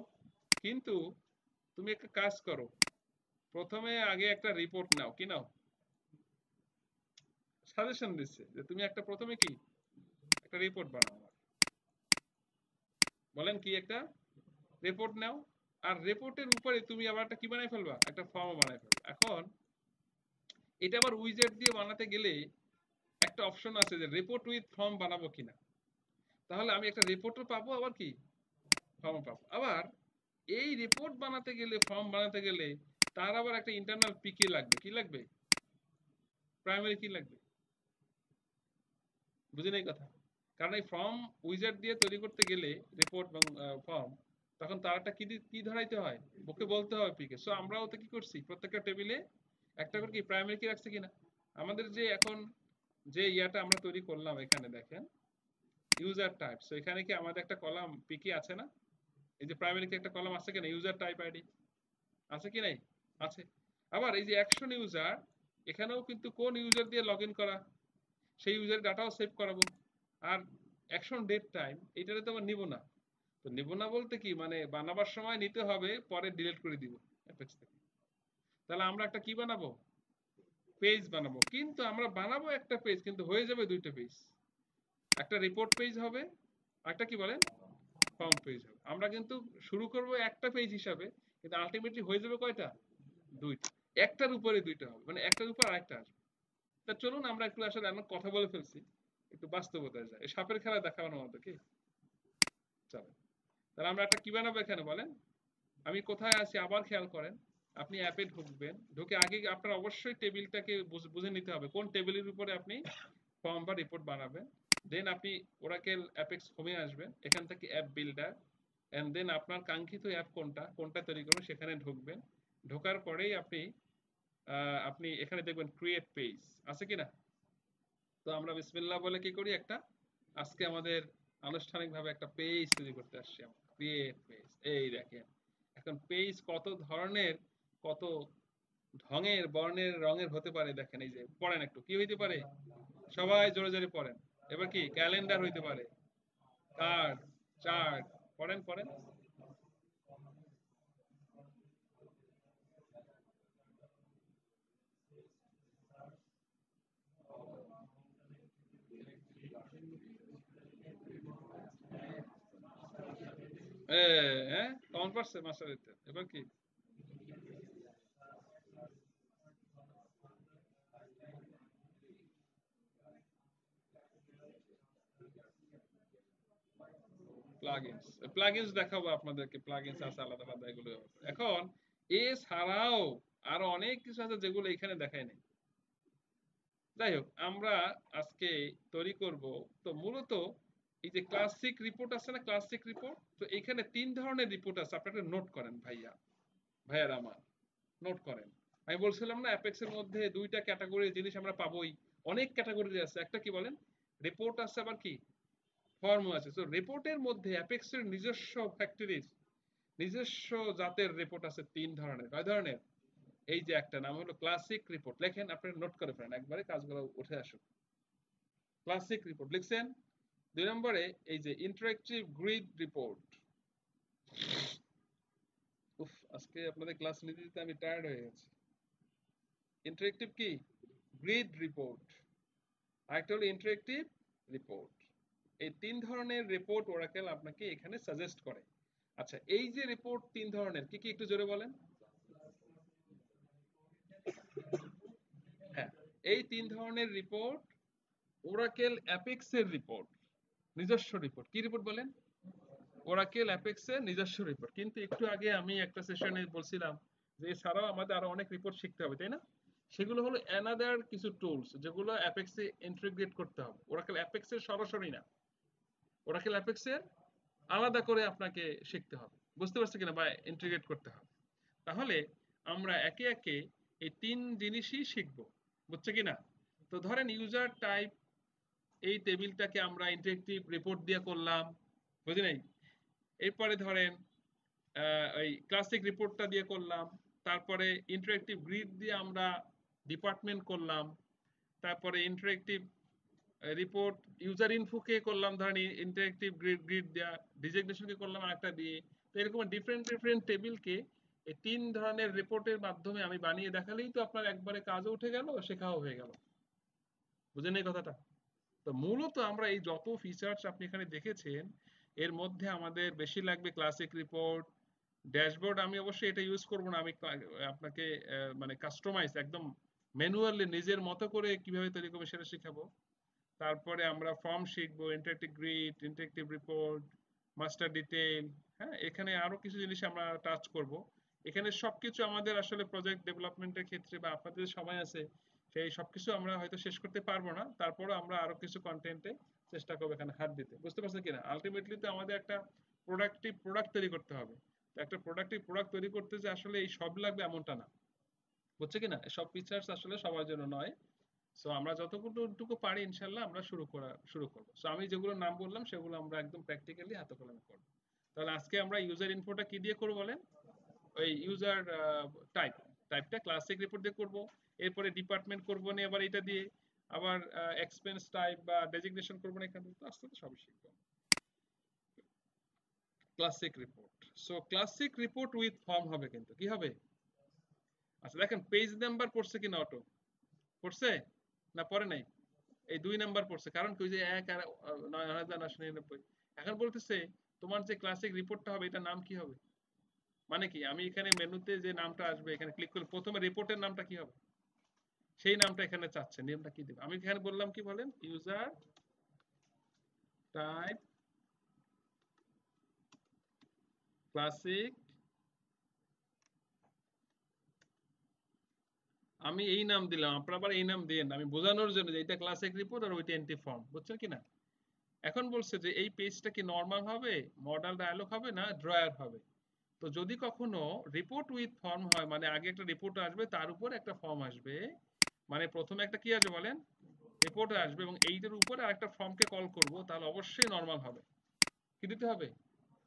কিন্তু তুমি একটা কাজ করো, প্রথমে আগে একটা রিপোর্ট নাও। কি নাও? সাজেশন দিচ্ছে যে তুমি একটা প্রথমে কি একটা রিপোর্ট বানাও আমার। বলেন কি, একটা রিপোর্ট নাও, আর রিপোর্টের উপরে তুমি আবার একটা কি বানাই ফেলবা, একটা ফর্ম বানাই ফেলবা। এখন এটা আবার উইজেট দিয়ে বানাতে গেলে একটা অপশন আছে যে রিপোর্ট উইথ ফর্ম বানাবো কিনা। তাহলে আমি একটা রিপোর্টও পাবো, আবার কি ফর্ম পাবো। আবার এই রিপোর্ট বানাতে গেলে, ফর্ম বানাতে গেলে তার আবার একটা ইন্টারনাল পিকে লাগবে। কি লাগবে? প্রাইমারি কি লাগবে। বুঝে নাই কথা? কারণ এই ফর্ম উইজার্ড দিয়ে তৈরি করতে গেলে রিপোর্ট এবং ফর্ম, তখন তার একটা কি ধরাইতে হয়, ওকে বলতে হবে পিকে। সো আমরাও তো কি করছি, প্রত্যেকটা টেবিলে একটা করে কি প্রাইমারি কি রাখছে কিনা। আমাদের যে এখন যে ইয়াটা আমরা তৈরি করলাম এখানে দেখেন, ইউজার টাইপ। সো এখানে কি আমাদের একটা কলাম পিকে আছে না? এই যে প্রাইমারি কি একটা কলাম আছে কিনা, ইউজার টাইপ আইডি আছে কি নাই? আছে। আবার এই যে অ্যাকশন ইউজার, এখানেও কিন্তু কোন ইউজার দিয়ে লগ ইন করা, সেই ইউজার ডাটাও সেভ করাবো। আর অ্যাকশন ডেট টাইম এটারে তো আবার নিব না। তো নিব না বলতে কি, মানে বানাবার সময় নিতে হবে, পরে ডিলিট করে দিব অ্যাপেক্স থেকে। তাহলে আমরা একটা কি বানাবো, পেজ বানাবো। কিন্তু আমরা বানাবো একটা পেজ, কিন্তু হয়ে যাবে দুইটা পেজ, একটা রিপোর্ট পেজ হবে, একটা কি বলেন ফর্ম পেজ হবে। আমরা কিন্তু শুরু করব একটা পেজ হিসাবে, কিন্তু আলটিমেটলি হয়ে যাবে কয়টা, দুইটা। একটার উপরে দুইটা হবে, মানে একটার উপর আরেকটা আসবে। তা চলুন আমরা একটু আসলে এমন কথা বলে ফেলছি, একটু বাস্তবতায় যায়, এই সাপের খেলা দেখানোর মতো কি। চলো, তাহলে আমরা একটা কি বানাবো এখানে বলেন। আমি কোথায় আছি আবার খেয়াল করেন। আপনি অ্যাপে ঢুকবেন, ঢুকে আগে আপনার অবশ্যই টেবিলটাকে বুঝে নিতে হবে কোন টেবিলের উপরে আপনি ফর্ম বা রিপোর্ট বানাবেন। দেন আপনি ওরাকেল অ্যাপেক্স হোমে আসবেন, এখান থেকে অ্যাপ বিল্ডার, এন্ড দেন আপনার কাঙ্ক্ষিত অ্যাপ কোনটা, কোনটা তৈরি করবেন সেখানে ঢুকবেন। ঢোকার পরেই আপনি আপনি এখানে দেখবেন ক্রিয়েট পেজ আছে কিনা। তো আমরা বিসমিল্লাহ বলে কি করি, একটা আজকে আমাদের আনুষ্ঠানিকভাবে একটা পেজ তৈরি করতে আসছি আমরা, ক্রিয়েট পেজ। এই দেখেন, এখন পেজ কত ধরনের, কত ঢঙের, বর্ণের, রঙের হতে পারে। দেখেন এই যে পড়েন একটু, কি হইতে পারে, সবাই জোরে জোরে পড়েন। এবার কি ক্যালেন্ডার হইতে পারে, কার্ড, চার্ট, পড়েন পড়েন। হ্যাঁ, কমন পারছে মাস্টার। এবার কি, প্লাগইনস, প্লাগইনস দেখাবো আপনাদেরকে। প্লাগইনস আছে আলাদা আলাদা, এগুলো এখন এছাড়াও আরো অনেক কিছু আছে যেগুলো এখানে দেখায় নাই। যাই হোক, আমরা আজকে তৈরি করব। তো মূলত এই যে ক্লাসিক রিপোর্ট আছে না, ক্লাসিক রিপোর্ট, তো এখানে তিন ধরনের রিপোর্ট আছে। আপনারা নোট করেন ভাইয়া, ভাইয়ার আমার, নোট করেন। আমি বলছিলাম না অ্যাপেক্স এর মধ্যে দুইটা ক্যাটাগরির জিনিস আমরা পাবোই, অনেক ক্যাটাগরি আছে। একটা কি বলেন, রিপোর্ট আছে, আবার কি ফর্ম আছে। তো রিপোর্টের মধ্যে অ্যাপেক্স এর নিজস্ব ফ্যাক্টরিজ, নিজস্ব জাতের রিপোর্ট আছে তিন ধরনের। কয় ধরনের? এই যে একটা নাম হলো ক্লাসিক রিপোর্ট, লেখেন আপনারা, নোট করে ফেলেন একবারে, কাজগুলো উঠে আসুক। ক্লাসিক রিপোর্ট লিখছেন। দুই নম্বরে এই যে ইন্টারেক্টিভ গ্রিড রিপোর্ট। উফ, আজকে আপনাদের ক্লাস নিতে নিতে আমি টায়ার্ড হয়ে গেছি। ইন্টারেক্টিভ কি গ্রিড রিপোর্ট, আরেকটা হলো ইন্টারেক্টিভ রিপোর্ট। এই তিন ধরনের রিপোর্ট ওরাকেল আপনাকে এখানে সাজেস্ট করে। আচ্ছা, এই যে রিপোর্ট তিন ধরনের কি কি একটু জোরে বলেন। হ্যাঁ, এই তিন ধরনের রিপোর্ট ওরাকেল অ্যাপেক্সের রিপোর্ট, নিজস্ব রিপোর্ট। কি রিপোর্ট বলেন? ওরাকেল অ্যাপেক্সের নিজস্ব রিপোর্ট। কিন্তু একটু আগে আমি একটা সেশনে বলছিলাম যে এছাড়াও আমাদের আরো অনেক রিপোর্ট শিখতে হবে, তাই না? সেগুলো হলো অ্যানাদার কিছু টুলস যেগুলো অ্যাপেক্সে ইন্টিগ্রেট করতে হবে। ওরাকেল অ্যাপেক্সের সরাসরি না, ওরাকেল অ্যাপেক্সের আলাদা করে আপনাকে শিখতে হবে। বুঝতে পারছি কিনা? বা ইন্টিগ্রেট করতে হবে। তাহলে আমরা একে একে এই তিন জিনিসই শিখব, বুঝছে কিনা? তো ধরেন ইউজার টাইপ, এই টেবিলটাকে আমরা ইন্টারেক্টিভ রিপোর্ট দিয়ে করলাম, বুঝি নাই? এরপরে ধরেন এই ক্লাসিক রিপোর্টটা দিয়ে করলাম, তারপরে ইন্টারেক্টিভ গ্রিড দিয়ে আমরা ডিপার্টমেন্ট করলাম, তারপরে ইন্টারেক্টিভ রিপোর্ট ইউজার ইনফোকে করলাম ধরেন ইন্টারেক্টিভ গ্রিড দেওয়া, ডিজিগনেশনকে করলাম একটা দিয়ে। তো এরকম ডিফারেন্ট ডিফারেন্ট টেবিলকে এই তিন ধরনের রিপোর্টের মাধ্যমে আমি বানিয়ে দেখালেই তো আপনার একবারে কাজও উঠে গেল, শেখাও হয়ে গেল। বুঝেন এই কথাটা? তো মূলত আমরা এই যত ফিচার্স আপনি এখানে দেখেছেন এর মধ্যে আমাদের বেশি লাগবে ক্লাসিক রিপোর্ট, ড্যাশবোর্ড। আমি অবশ্যই এটা ইউজ করব না, আমি আপনাকে মানে কাস্টমাইজ একদম ম্যানুয়ালি নিজের মতো করে কিভাবে তৈরি করবে সেটা শেখাবো। তারপরে আমরা ফর্ম শিখবো, interactive grid, interactive report, master detail. হ্যাঁ, এখানে আরো কিছু জিনিস আমরা টাচ করব। এখানে সবকিছু আমাদের আসলে প্রজেক্ট ডেভেলপমেন্টের ক্ষেত্রে বা আপনাদের সময় আছে সেই সবকিছু আমরা হয়তো শেষ করতে পারবো না, তারপরও আমরা আরো কিছু কন্টেন্টে চেষ্টা করবো এখানে হাত দিতে। বুঝতে পারছেন কিনা? আলটিমেটলি তো আমাদের একটা প্রোডাক্টিভ প্রোডাক্ট তৈরি করতে হবে। তো একটা প্রোডাক্টিভ প্রোডাক্ট তৈরি করতে যে আসলে এই সব লাগবে এমনটা না, বুঝছে কিনা? সব ফিচার্স আসলে সবার জন্য নয়। সো আমরা যতটুকু পারি ইনশাল্লাহ আমরা শুরু করব। সো আমি যেগুলো নাম বললাম সেগুলো আমরা একদম প্র্যাকটিক্যালি হাতে কলমে করব। তাহলে আজকে আমরা ইউজার ইনফোটা কি দিয়ে করব বলেন? ওই ইউজার টাইপ, টাইপটা ক্লাসিক রিপোর্ট দিয়ে করব। এরপরে ডিপার্টমেন্ট করব না আবার এটা দিয়ে, আবার এক্সপেন্স টাইপ বা ডেজিগনেশন করব না এখানে। তো আস্তে আস্তে সবই শিখব। Classic report, so classic report with form হবে, কিন্তু কি হবে? আচ্ছা দেখেন পেজ নাম্বার পড়ছে কিনা অটো? পড়ছে না পড়ে নাই? এই 2 নাম্বার পড়ছে, কারণ কি? ওই যে 1 আর 9999। এখন বলতেছে তোমার যে ক্লাসিক রিপোর্টটা হবে এটার নাম কি হবে? মানে কি আমি এখানে মেনুতে যে নামটা আসবে এখানে ক্লিক করলে প্রথমে রিপোর্টের নামটা কি হবে সেই নামটা এখানে চাচ্ছে, নেমটা কি দেব? আমি এখানে বললাম কি বলেন, ইউজার টাইপ ক্লাসিক। আমি এই নাম দিলাম, আপনারা আবার এই নাম দিয়েন না, আমি বোঝানোর জন্য যে এটা ক্লাসিক রিপোর্ট আর ওইটা এন্টি ফর্ম, বুঝছেন কি না? এখন বলছে যে এই পেজটা কি নরমাল হবে, মডেল ডায়ালগ হবে, না ড্রয়ার হবে? তো যদি কখনো রিপোর্ট উইথ ফর্ম হয় মানে আগে একটা রিপোর্ট আসবে তার উপর একটা ফর্ম আসবে, মানে প্রথমে একটা কি আসবে বলেন, রিপোর্ট আসবে এবং এইটার উপরে আরেকটা ফর্মকে কল করব, তাহলে অবশ্যই নরমাল হবে। কি দিতে হবে?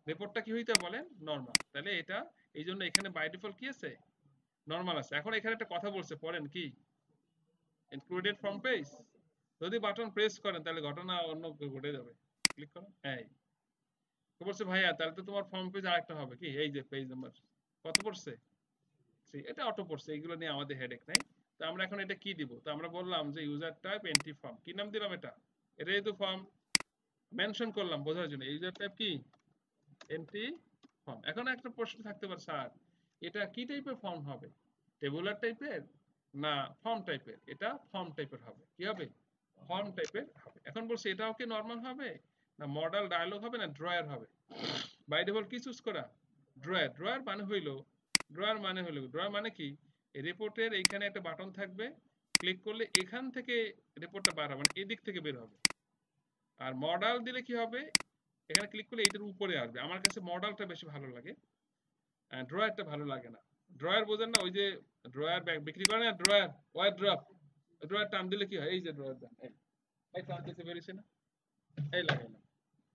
রিপোর্টটা কি হইতে হবে বলেন? নরমাল। তাহলে এটা এই জন্য এখানে বাই ডিফল্ট কি আছে? নরমাল আছে। এখন এখানে একটা কথা বলছে, পড়েন কি, ইনক্লুডেড ফর্ম পেজ। যদি বাটন প্রেস করেন তাহলে ঘটনা অন্য ঘটে যাবে। ক্লিক করুন, এই তো বলছে ভাইয়া তাহলে তো তোমার ফর্ম পেজ আরেকটা হবে, কি এই যে পেজ নাম্বার কত পড়ছে? এটা অটো পড়ছে, এগুলো নিয়ে আমাদের হেডেক নাই। তো আমরা এখন এটা কি দিব? তো আমরা বললাম যে ইউজার টাইপ এন্টি ফর্ম। কি নাম দিলাম এটা? এটা যেহেতু ফর্ম মেনশন করলাম বোঝার জন্য, ইউজার টাইপ কি এন্টি ফর্ম। এখন একটা প্রশ্ন থাকতে পারে, স্যার এটা কি টাইপের ফর্ম হবে, টেবুলার টাইপের না ফর্ম টাইপের? এটা ফর্ম টাইপের হবে। কি হবে? ফর্ম টাইপের হবে। এখন বলছে এটাও কি নরমাল হবে, না মডেল ডায়ালগ হবে, না ড্রয়ার হবে? বাই ডিফল্ট কি চুজ করা? ড্রয়ার। ড্রয়ার মানে কি, রিপোর্টের এইখানে একটা বাটন থাকবে, ক্লিক করলে এখান থেকে রিপোর্টটা বার হবে, মানে এদিক থেকে বের হবে। আর মডেল দিলে কি হবে, এখানে ক্লিক করলে এইটার উপরে আসবে। আমার কাছে মডেলটা বেশি ভালো লাগে, ড্রয়ারটা ভালো লাগে না। ড্রয়ার বোঝেন না, ওই যে ড্রয়ার বিক্রি করে না, ড্রয়ার ওয়ার ড্রপ, ড্রয়ার টান দিলে কি হয়, এই যে ড্রয়ার দেন, এই টান দিতে বেরিয়েছে না, এই লাগে না।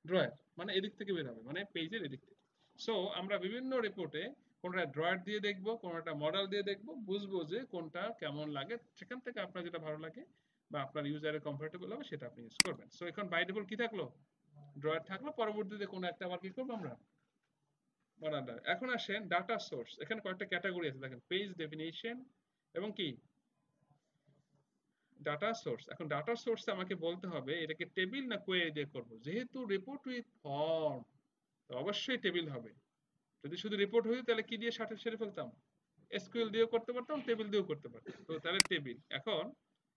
ড্রয়ার মানে এদিক থেকে বের হবে, মানে পেজের এদিক থেকে। সো আমরা বিভিন্ন রিপোর্টে কোনটা ড্রয়ার দিয়ে দেখবো, কোনটা মডেল দিয়ে দেখবো, বুঝবো যে কোনটা কেমন লাগে, সেখান থেকে আপনার যেটা ভালো লাগে বা আপনার ইউজারের কমফোর্টেবল হবে সেটা আপনি ইউজ করবেন। সো এখন বাই ডিফল্ট কি থাকলো? ড্রয়ার থাকলো। পরবর্তীতে কোনো একটা আবার কি করবো আমরা? মডেল। এখন আসেন ডাটা সোর্স। এখানে কয়েকটা ক্যাটাগরি আছে দেখেন, পেজ ডেফিনিশন এবং কি ডাটা সোর্স, এখন ডাটা সোর্স আমাকে বলতে হবে এটাকে টেবিল না কোয়েরি দিয়ে করব। যেহেতু রিপোর্ট উইথ ফর্ম, অবশ্যই টেবিল হবে। যদি শুধু রিপোর্ট হইতো তাহলে কি দিয়ে সেরে ফেলতাম? এসকিউএল দিয়েও করতে পারতাম, টেবিল দিয়েও করতে পারতাম। তো তাহলে টেবিল। এখন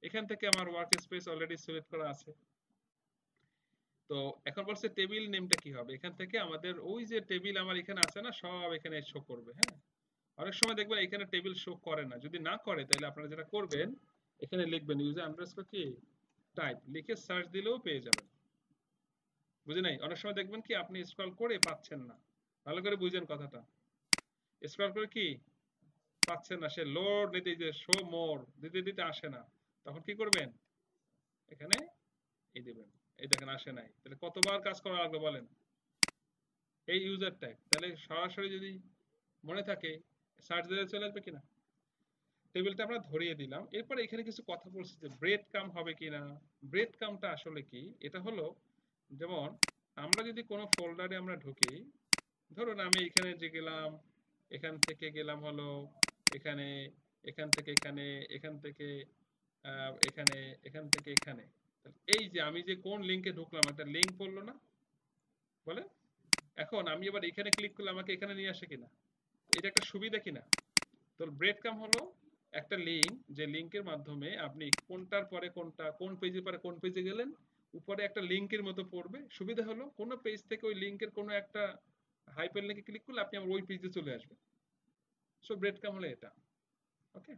এখান থেকে আমার ওয়ার্ক স্পেস অলরেডি সিলেক্ট করা আছে। তো এখন বলছে টেবিল নেমটা কি হবে? এখান থেকে আমাদের ওই যে টেবিল আমার এখানে আছে না, সব এখানে শো করবে। হ্যাঁ, অনেক সময় দেখবেন এখানে টেবিল শো করে না। যদি না করে তাহলে আপনারা যেটা করবেন, এখানে লিখবেন ইউজার আন্ডারস্কোর কি টাইপ লিখে সার্চ দিলেও পেয়ে যাবেন। বুঝে নাই? অনেক সময় দেখবেন কি আপনি স্ক্রল করে পাচ্ছেন না। ভালো করে বুঝেন কথাটা। স্ক্রল করে কি পাচ্ছেন না, সে লোড নিতে যে শো মোর দিতে দিতে আসে না, তখন কি করবেন? এখানে এই দিবেন। এই দেখেন আসে নাই, তাহলে কতবার কাজ করা লাগবে বলেন? এই ইউজার ট্যাগ তাহলে সরাসরি যদি মনে থাকে সার্চ দিলে চলে আসবে কিনা? টেবিলটা আমরা ধরিয়ে দিলাম। এরপরে এখানে কিছু কথা বলছি যে ব্রেড কাম হবে কিনা। ব্রেড কামটা আসলে কি? এটা হলো যেমন আমরা যদি কোনো ফোল্ডারে আমরা ঢুকি, ধরুন আমি এখানে যে গেলাম, এখান থেকে গেলাম হলো এখানে, এখান থেকে এখানে, এখান থেকে এখানে, এখান থেকে এখানে। এই যে আমি যে কোন লিংকে ঢুকলাম, একটা লিংক পড়লো না বলে? এখন আমি এবার এখানে ক্লিক করলে আমাকে এখানে নিয়ে আসে কিনা? এটা একটা সুবিধা কিনা? তো ব্রেড কাম হলো একটা লিংক, যে লিংকের মাধ্যমে আপনি কোনটার পরে কোনটা, কোন পেজে পরে কোন পেজে গেলেন, উপরে একটা লিংকের মতো পড়বে। সুবিধা হলো কোন পেজ থেকে ওই লিংকের কোনো একটা হাইপার লিংকে ক্লিক করলে আপনি আমার ওই পেজে চলে আসবেন। সো ব্রেড কাম হলো এটা। ওকে,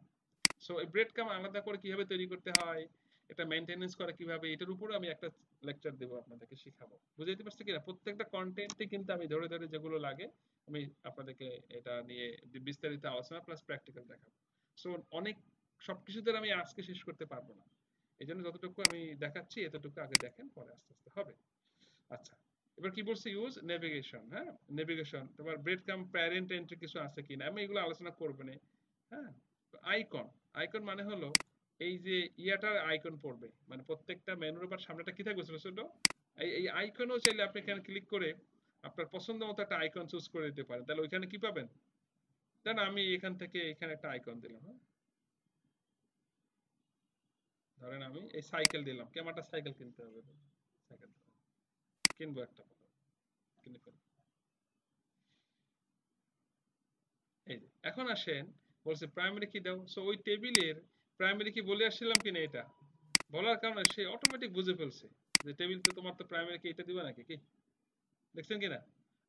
সো এই ব্রেড কাম আলাদা করে কিভাবে তৈরি করতে হয়, এটা মেইনটেনেন্স করা কিভাবে, এটার উপরে আমি একটা লেকচার দেবো, আপনাদেরকে শিখাবো। বুঝাইতে পারছি কিনা? প্রত্যেকটা কন্টেন্টে কিন্তু আমি ধরে ধরে যেগুলো লাগে আমি আপনাদেরকে এটা নিয়ে বিস্তারিত আলোচনা প্লাস প্র্যাকটিক্যাল দেখাবো। সো অনেক সবকিছুতে আমি আজকে শেষ করতে পারবো না, এই জন্য যতটুকু আমি দেখাচ্ছি এতটুকু আগে দেখেন, পরে আস্তে আস্তে হবে। আচ্ছা, এবার কি বলছে? Use navigation. হ্যাঁ, নেভিগেশন। তোমার ব্রেড কাম প্যারেন্ট এন্ট্রি কিছু আছে কিনা আমি এগুলো আলোচনা করবো না। হ্যাঁ, আইকন। আইকন মানে হলো এই যে ইয়াটার আইকন পড়বে, মানে প্রত্যেকটা মেনুর উপর সামনেটা কি থাকবে ছোট ছোট, এই আইকনও চাইলে আপনি এখানে ক্লিক করে আপনার পছন্দ মতো একটা আইকন চুজ করে দিতে পারেন। তাহলে ওইখানে কি পাবেন? দেন আমি এখান থেকে এখানে একটা আইকন দিলাম। হ্যাঁ, ধরেন আমি এই সাইকেল দিলাম, কেমন একটা সাইকেল কিনতে হবে, সাইকেল কিনবো একটা, কিনে ফেলবো। এই যে এখন আসেন, বলছে প্রাইমারি কি দাও। সো ওই টেবিলের প্রাইমারি কি বলে আসছিলাম কিনা, এটা বলার কারণে সে অটোমেটিক বুঝে ফেলছে যে টেবিল তো তোমার তো প্রাইমারি কি এটা দিবা নাকি কি, দেখছেন কিনা?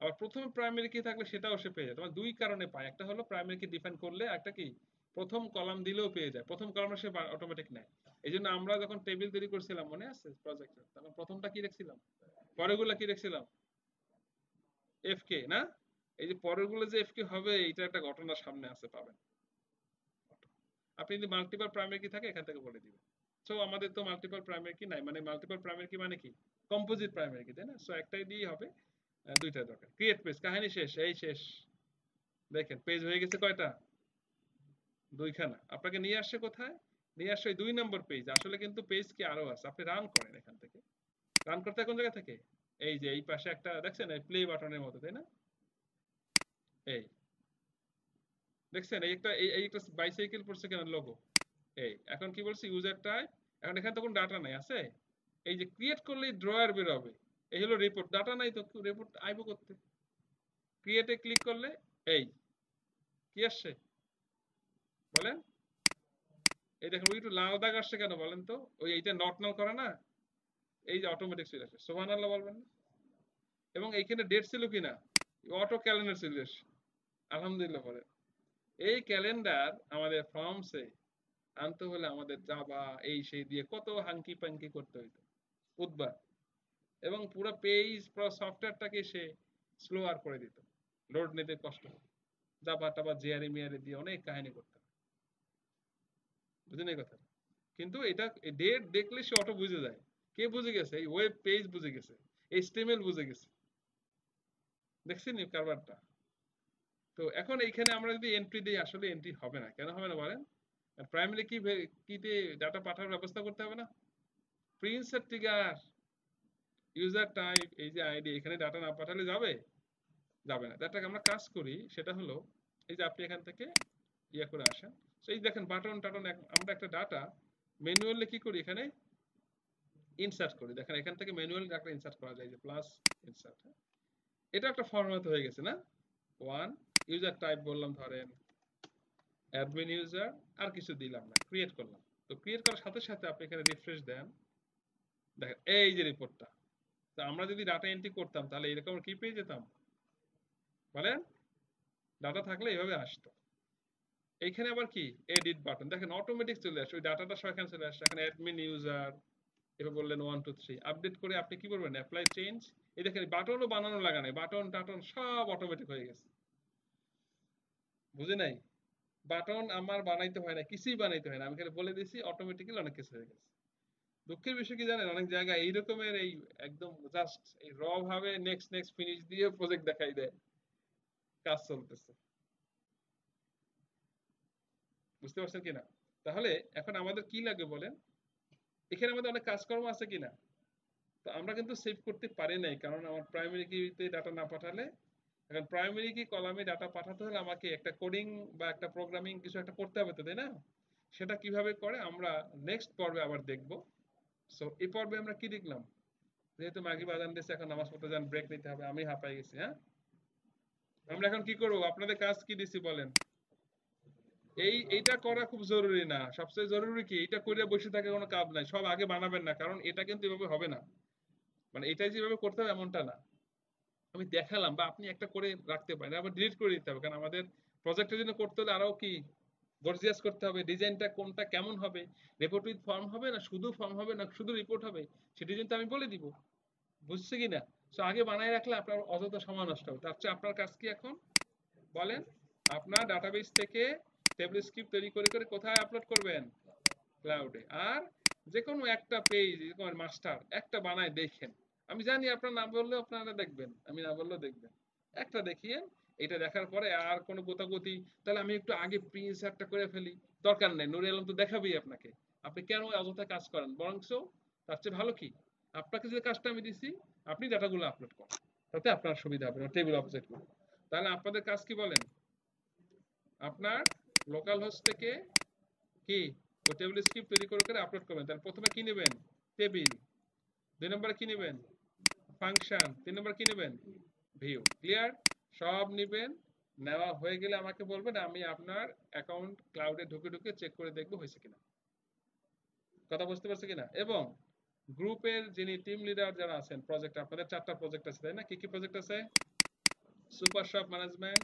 আবার প্রথমে প্রাইমারি কি থাকলে সেটাও সে পেয়ে যায়। তোমার দুই কারণে পায়, একটা হলো প্রাইমারি কি ডিফাইন করলে, একটা কি প্রথম কলাম দিলেও পেয়ে যায়। প্রথম কলামটা সে অটোমেটিক নেয়। এই জন্য আমরা যখন টেবিল তৈরি করছিলাম মনে আছে প্রজেক্টে, তখন প্রথমটা কি রেখেছিলাম, পরেরগুলা কি রেখেছিলাম এফ কে না। এই যে পরেরগুলো যে এফ কে হবে, এটা একটা ঘটনা সামনে আছে, পাবেন। আপনি যদি মাল্টিপল প্রাইমারি কি থাকে এখান থেকে বলে দিবেন। সো আমাদের তো মাল্টিপল প্রাইমারি কি নাই, মানে মাল্টিপল প্রাইমারি কি মানে কি কম্পোজিট প্রাইমারি কি, তাই না? সো একটাই দিয়েই হবে, দুইটা দরকার। ক্রিয়েট পেজ, কাহিনী শেষ, এই শেষ। দেখেন পেজ হয়ে গেছে কয়টা? দুইখানা। আপনাকে নিয়ে আসছে কোথায়? নিয়ে আসছে ওই 2 নম্বর পেজ। আসলে কিন্তু পেজ কি আরো আছে, আপনি রান করেন এখান থেকে। রান করতে কোন জায়গা থেকে? এই যে এই পাশে একটা দেখছেন প্লে বাটনের মতো, তাই না? এই দেখছেন এই একটা এই একটা বাইসাইকেল পড়ছে কেন লোগো। এই এখন কি বলছি ইউজার টাইপ। এখন এখানে তো কোনো ডাটা নাই আছে। এই যে ক্রিয়েট করলেই ড্রয়ার বের হবে। এই হলো রিপোর্ট, ডাটা নাই তো রিপোর্ট আইবো করতে। ক্রিয়েটে ক্লিক করলে এই কি আসছে বলেন? এই দেখেন ওই একটু লাল দাগ আসছে কেন বলেন তো? ওই এইটা নট নাল করে না, এই যে অটোমেটিক চলে আসে। সুবহানাল্লাহ বলবেন না? এবং এইখানে ডেট ছিল কিনা, অটো ক্যালেন্ডার চলে আসে। আলহামদুলিল্লাহ বলে। এই ক্যালেন্ডার আমাদের ফর্মসে আনতে হলে আমাদের জাভা এই সেই দিয়ে কত হাঙ্কি পাঙ্কি করতে হইতো, বুধবার। এবং পুরো পেজ পুরো সফটওয়্যারটাকে সে স্লো আর করে দিত, লোড নিতে কষ্ট হতো। জাভা টাভা জিআরই মিআরই দিয়ে অনেক কাহিনী করতে হয়। বুঝলেন এই কথা? কিন্তু এটা ডেট দেখলে সে অটো বুঝে যায়। কে বুঝে গেছে? এই ওয়েব পেজ বুঝে গেছে, এইচটিএমএল বুঝে গেছে। দেখছেন এই কারবারটা? তো এখন এইখানে আমরা যদি এন্ট্রি দিই, আসলে এন্ট্রি হবে না। কেন হবে না বলেন? প্রাইমারি কি কিতে ডাটা পাঠানোর ব্যবস্থা করতে হবে না? প্রিন্স এর ট্রিগার, ইউজার টাইপ, এই যে আইডি, এখানে ডাটা না পাঠালে যাবে? যাবে না। তারটাকে আমরা কাজ করি, সেটা হলো এই যে আপনি এখান থেকে ইয়ে করে আসেন। তো এই দেখেন বাটন টাটন, আমরা একটা ডাটা ম্যানুয়ালি কি করি এখানে ইনসার্ট করি। দেখেন এখান থেকে ম্যানুয়ালি ডাটা ইনসার্ট করা যায়, যে প্লাস ইনসার্ট। এটা একটা ফরম্যাট হয়ে গেছে না। ওয়ান ইউজার টাইপ বললাম ধরেন অ্যাডমিন ইউজার, আর কিছু দিলাম না, ক্রিয়েট করলাম। তো ক্রিয়েট করার সাথে সাথে আপনি এখানে রিফ্রেশ দেন, দেখেন এই যে রিপোর্টটা। তো আমরা যদি ডাটা এন্ট্রি করতাম তাহলে এরকম কি পেয়ে যেতাম বলেন? ডাটা থাকলে এইভাবে আসতো। এইখানে আবার কি এডিট বাটন, দেখেন অটোমেটিক চলে আসে, ওই ডাটাটা সব এখানে চলে আসছে। এখানে অ্যাডমিন ইউজার, এবার বললেন 1 2 3 আপডেট করে আপনি কি করবেন অ্যাপ্লাই চেঞ্জ। এই দেখেন বাটনও বানানো লাগা নাই, বাটন টাটন সব অটোমেটিক হয়ে গেছে। বুঝে নাই? বাটন আমার বানাইতে হয় না, কিছুই বানাইতে হয় না, আমি খালি বলে দিয়েছি, অটোমেটিক্যালি অনেক কিছু হয়ে গেছে। দুঃখের বিষয় কি জানেন, অনেক জায়গায় এই রকমের এই একদম জাস্ট এই র ভাবে নেক্সট নেক্সট ফিনিশ দিয়ে প্রজেক্ট দেখাই দেয়, কাজ চলতেছে। বুঝতে পারছেন কিনা? তাহলে এখন আমাদের কি লাগে বলেন, এখানে আমাদের অনেক কাজকর্ম আছে কিনা। তো আমরা কিন্তু সেভ করতে পারি নাই, কারণ আমার প্রাইমারি কিতে ডাটা না পাঠালে, এখন প্রাইমারি কি কলামে ডাটা পাঠাতে হলে আমাকে একটা কোডিং বা একটা প্রোগ্রামিং কিছু একটা করতে হবে তো, তাই না? সেটা কিভাবে করে আমরা নেক্সট পর্বে আবার দেখব। সো এই পর্বে আমরা কি দেখলাম, যেহেতু মাগরিব আজান দিয়েছে, এখন নামাজ পড়তে যান, ব্রেক নিতে হবে, আমি হাঁপাই গেছি। হ্যাঁ, আমরা এখন কি করবো, আপনাদের কাজ কি দিছি বলেন? এইটা করা খুব জরুরি না, সবচেয়ে জরুরি কি, এটা করে বসে থাকে কোনো কাজ নাই, সব আগে বানাবেন না, কারণ এটা কিন্তু এভাবে হবে না। মানে এটাই যেভাবে করতে হবে এমনটা না। আমি দেখালাম বা আপনি একটা করে রাখতে পারেন, আবার ডিলিট করে দিতে হবে, কারণ আমাদের প্রজেক্টের জন্য করতে হলে আরো কি গর্জিয়াস করতে হবে, ডিজাইনটা কোনটা কেমন হবে, রিপোর্ট উইথ ফর্ম হবে না শুধু ফর্ম হবে না শুধু রিপোর্ট হবে, সেটি কিন্তু আমি বলে দিব। বুঝছে কিনা? সো আগে বানায় রাখলে আপনার অযথা সময় নষ্ট হবে। তার চেয়ে আপনার কাজ কি এখন বলেন? আপনার ডাটাবেস থেকে টেবিল স্ক্রিপ্ট তৈরি করে করে কোথায় আপলোড করবেন? ক্লাউডে। আর যে কোনো একটা পেজ মাস্টার একটা বানায় দেখেন। আমি জানি আপনার না বললেও আপনারা দেখবেন, আমি না বললেও দেখবেন। একটা দেখিয়ে এটা দেখার পরে আর কোনো গোতাগতি, তাহলে আমি একটু আগে প্রিন্স একটা করে ফেলি, দরকার নেই, নুরে আলম তো দেখাবেই আপনাকে। আপনি কেন অযথা কাজ করেন? বরঞ্চ তার চেয়ে ভালো কি, আপনাকে যে কাজটা আমি দিছি আপনি ডাটাগুলো আপলোড করেন, তাতে আপনার সুবিধা হবে না টেবিল অবজেক্টগুলো। তাহলে আপনাদের কাজ কি বলেন? আপনার লোকাল হোস্ট থেকে কি ওই টেবিল স্ক্রিপ্ট তৈরি করে করে আপলোড করবেন। তাহলে প্রথমে কি নেবেন? টেবিল। 2 নম্বরে কি নেবেন? ফাংশন। 3 নম্বর কি নেবেন? ভিউ। ক্লিয়ার? সব নেবেন। নেওয়া হয়ে গেলে আমাকে বলবেন, আমি আপনার অ্যাকাউন্ট ক্লাউডে ঢুকে ঢুকে চেক করে দেখবো হয়েছে কিনা। কথা বুঝতে পারছে কিনা? এবং গ্রুপের যিনি টিম লিডার যারা আছেন, প্রজেক্ট আপনাদের 4টা প্রজেক্ট আছে তাই না? কি কি প্রজেক্ট আছে? Super shop management,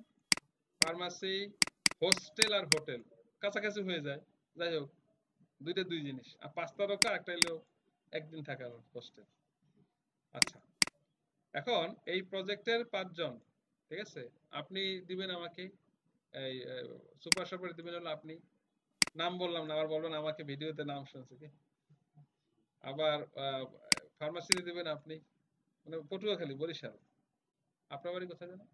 pharmacy, hostel আর হোটেল। কাছাকাছি হয়ে যায়, যাই হোক দুইটা দুই জিনিস। আর 5 তারকা একটা হলো একদিন থাকার হোস্টেল। আচ্ছা, এখন এই প্রজেক্টের 5 জন, ঠিক আছে, আপনি দিবেন আমাকে। এই সুপার শপার দিবেন হলো আপনি, নাম বললাম না, আবার বলবেন আমাকে ভিডিওতে নাম শুনছে কি। আবার ফার্মাসিতে দিবেন আপনি, মানে পটুয়াখালী বরিশাল। আপনার বাড়ি কোথায় জানেন?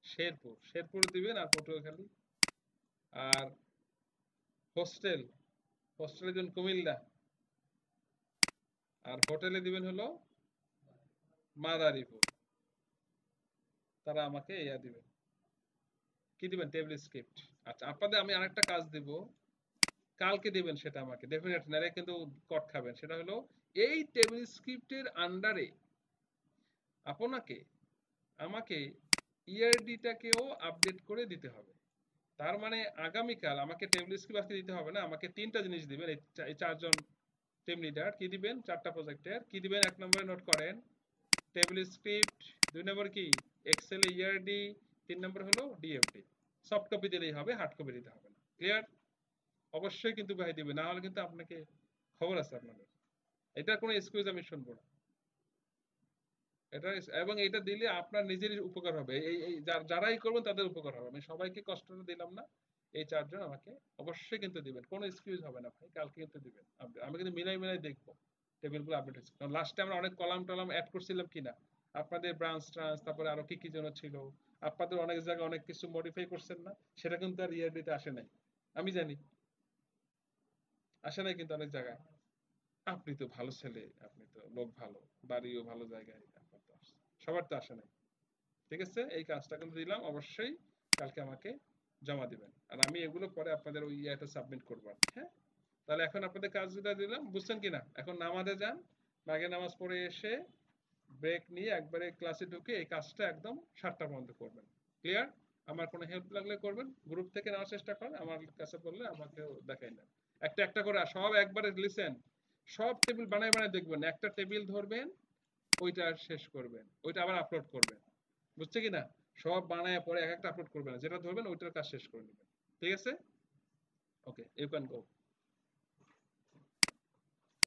শেরপুর, শেরপুর দিবেন আর পটুয়াখালী। আর হোস্টেল, হোস্টেলে দিবেন কুমিল্লা। আর হোটেলে দিবেন হলো মাদারীপুর। তারা আমাকে ইয়া দিবেন, কি দিবেন? Table script. আচ্ছা, আপনাদের আমি আরেকটা কাজ দিব, কালকে দিবেন সেটা আমাকে ডেফিনেটলি, নাহলে কিন্তু কট খাবেন। সেটা হলো এই টেবিল স্ক্রিপ্টের আন্ডারে আপনাকে আমাকে ইআরডিটাকেও আপডেট করে দিতে হবে। তার মানে আগামীকাল আমাকে টেবিল স্ক্রিপ্ট আজকে দিতে হবে না, আমাকে 3টা জিনিস দিবেন। এই 4জন টিম লিডার কি দিবেন, 4টা প্রজেক্টের কি দিবেন? 1 নম্বরে নোট করেন টেবিল স্ক্রিপ্ট, 2 নম্বর কি এক্সেলে ইআরডি, 3 নম্বর হলো ডিএফডি। সফট কপি দিলেই হবে, হার্ড কপি দিতে হবে না। ক্লিয়ার? অবশ্যই কিন্তু ভাই দিবে, না হলে কিন্তু আপনাকে খবর আছে আপনাদের। এটা কোনো এক্সকিউজ আমি শুনবো না। এটা এবং এটা দিলে আপনার নিজেরই উপকার হবে, এই এই যারাই করবেন তাদের উপকার হবে। আমি সবাইকে কষ্টটা দিলাম না। এই 4জন আমাকে অবশ্যই কিন্তু দিবেন, কোনো এক্সকিউজ হবে না ভাই, কালকে কিন্তু দিবেন। আমি কিন্তু মিলাই মিলাই দেখবো টেবিলগুলো আপডেট হচ্ছে, কারণ লাস্টে আমরা অনেক কলাম টলাম অ্যাড করছিলাম কিনা, আপনাদের ব্রাঞ্চ ট্রান্স, তারপরে আরো কি কি যেন ছিল, আপনাদের অনেক জায়গায় অনেক কিছু মডিফাই করছেন না, সেটা কিন্তু আর ইয়ার আসে নাই। আমি জানি আসে নাই কিন্তু অনেক জায়গায়। আপনি তো ভালো ছেলে, আপনি তো লোক ভালো, বাড়িও ভালো জায়গায়, আপনার তো আসছে, সবার তো আসে নাই। ঠিক আছে, এই কাজটা কিন্তু দিলাম, অবশ্যই কালকে আমাকে জমা দিবেন। আর আমি এগুলো পরে আপনাদের ওই ইয়েটা সাবমিট করবো আর কি। হ্যাঁ, তাহলে এখন আপনাদের কাজটা দিলাম, বুঝছেন কিনা? এখন নামাজে যান, মাগরিব নামাজ পড়ে এসে ব্রেক নিয়ে একবারে ক্লাসে ঢুকে এই কাজটা একদম 7টা পর্যন্ত করবেন। ক্লিয়ার? আমার কোনো হেল্প লাগলে করবেন, গ্রুপ থেকে নেওয়ার চেষ্টা করেন, আমার কাছে বললে আমাকেও দেখাই নেন। একটা একটা করে সব একবারে লিসেন, সব টেবিল বানায় বানায় দেখবেন, একটা টেবিল ধরবেন, ওইটা শেষ করবেন, ওইটা আবার আপলোড করবেন। বুঝছে কিনা? সব বানায় পরে এক একটা আপলোড করবেন না, যেটা ধরবেন ওইটার কাজ শেষ করে নেবেন। ঠিক আছে? ওকে, ইউ ক্যান গো।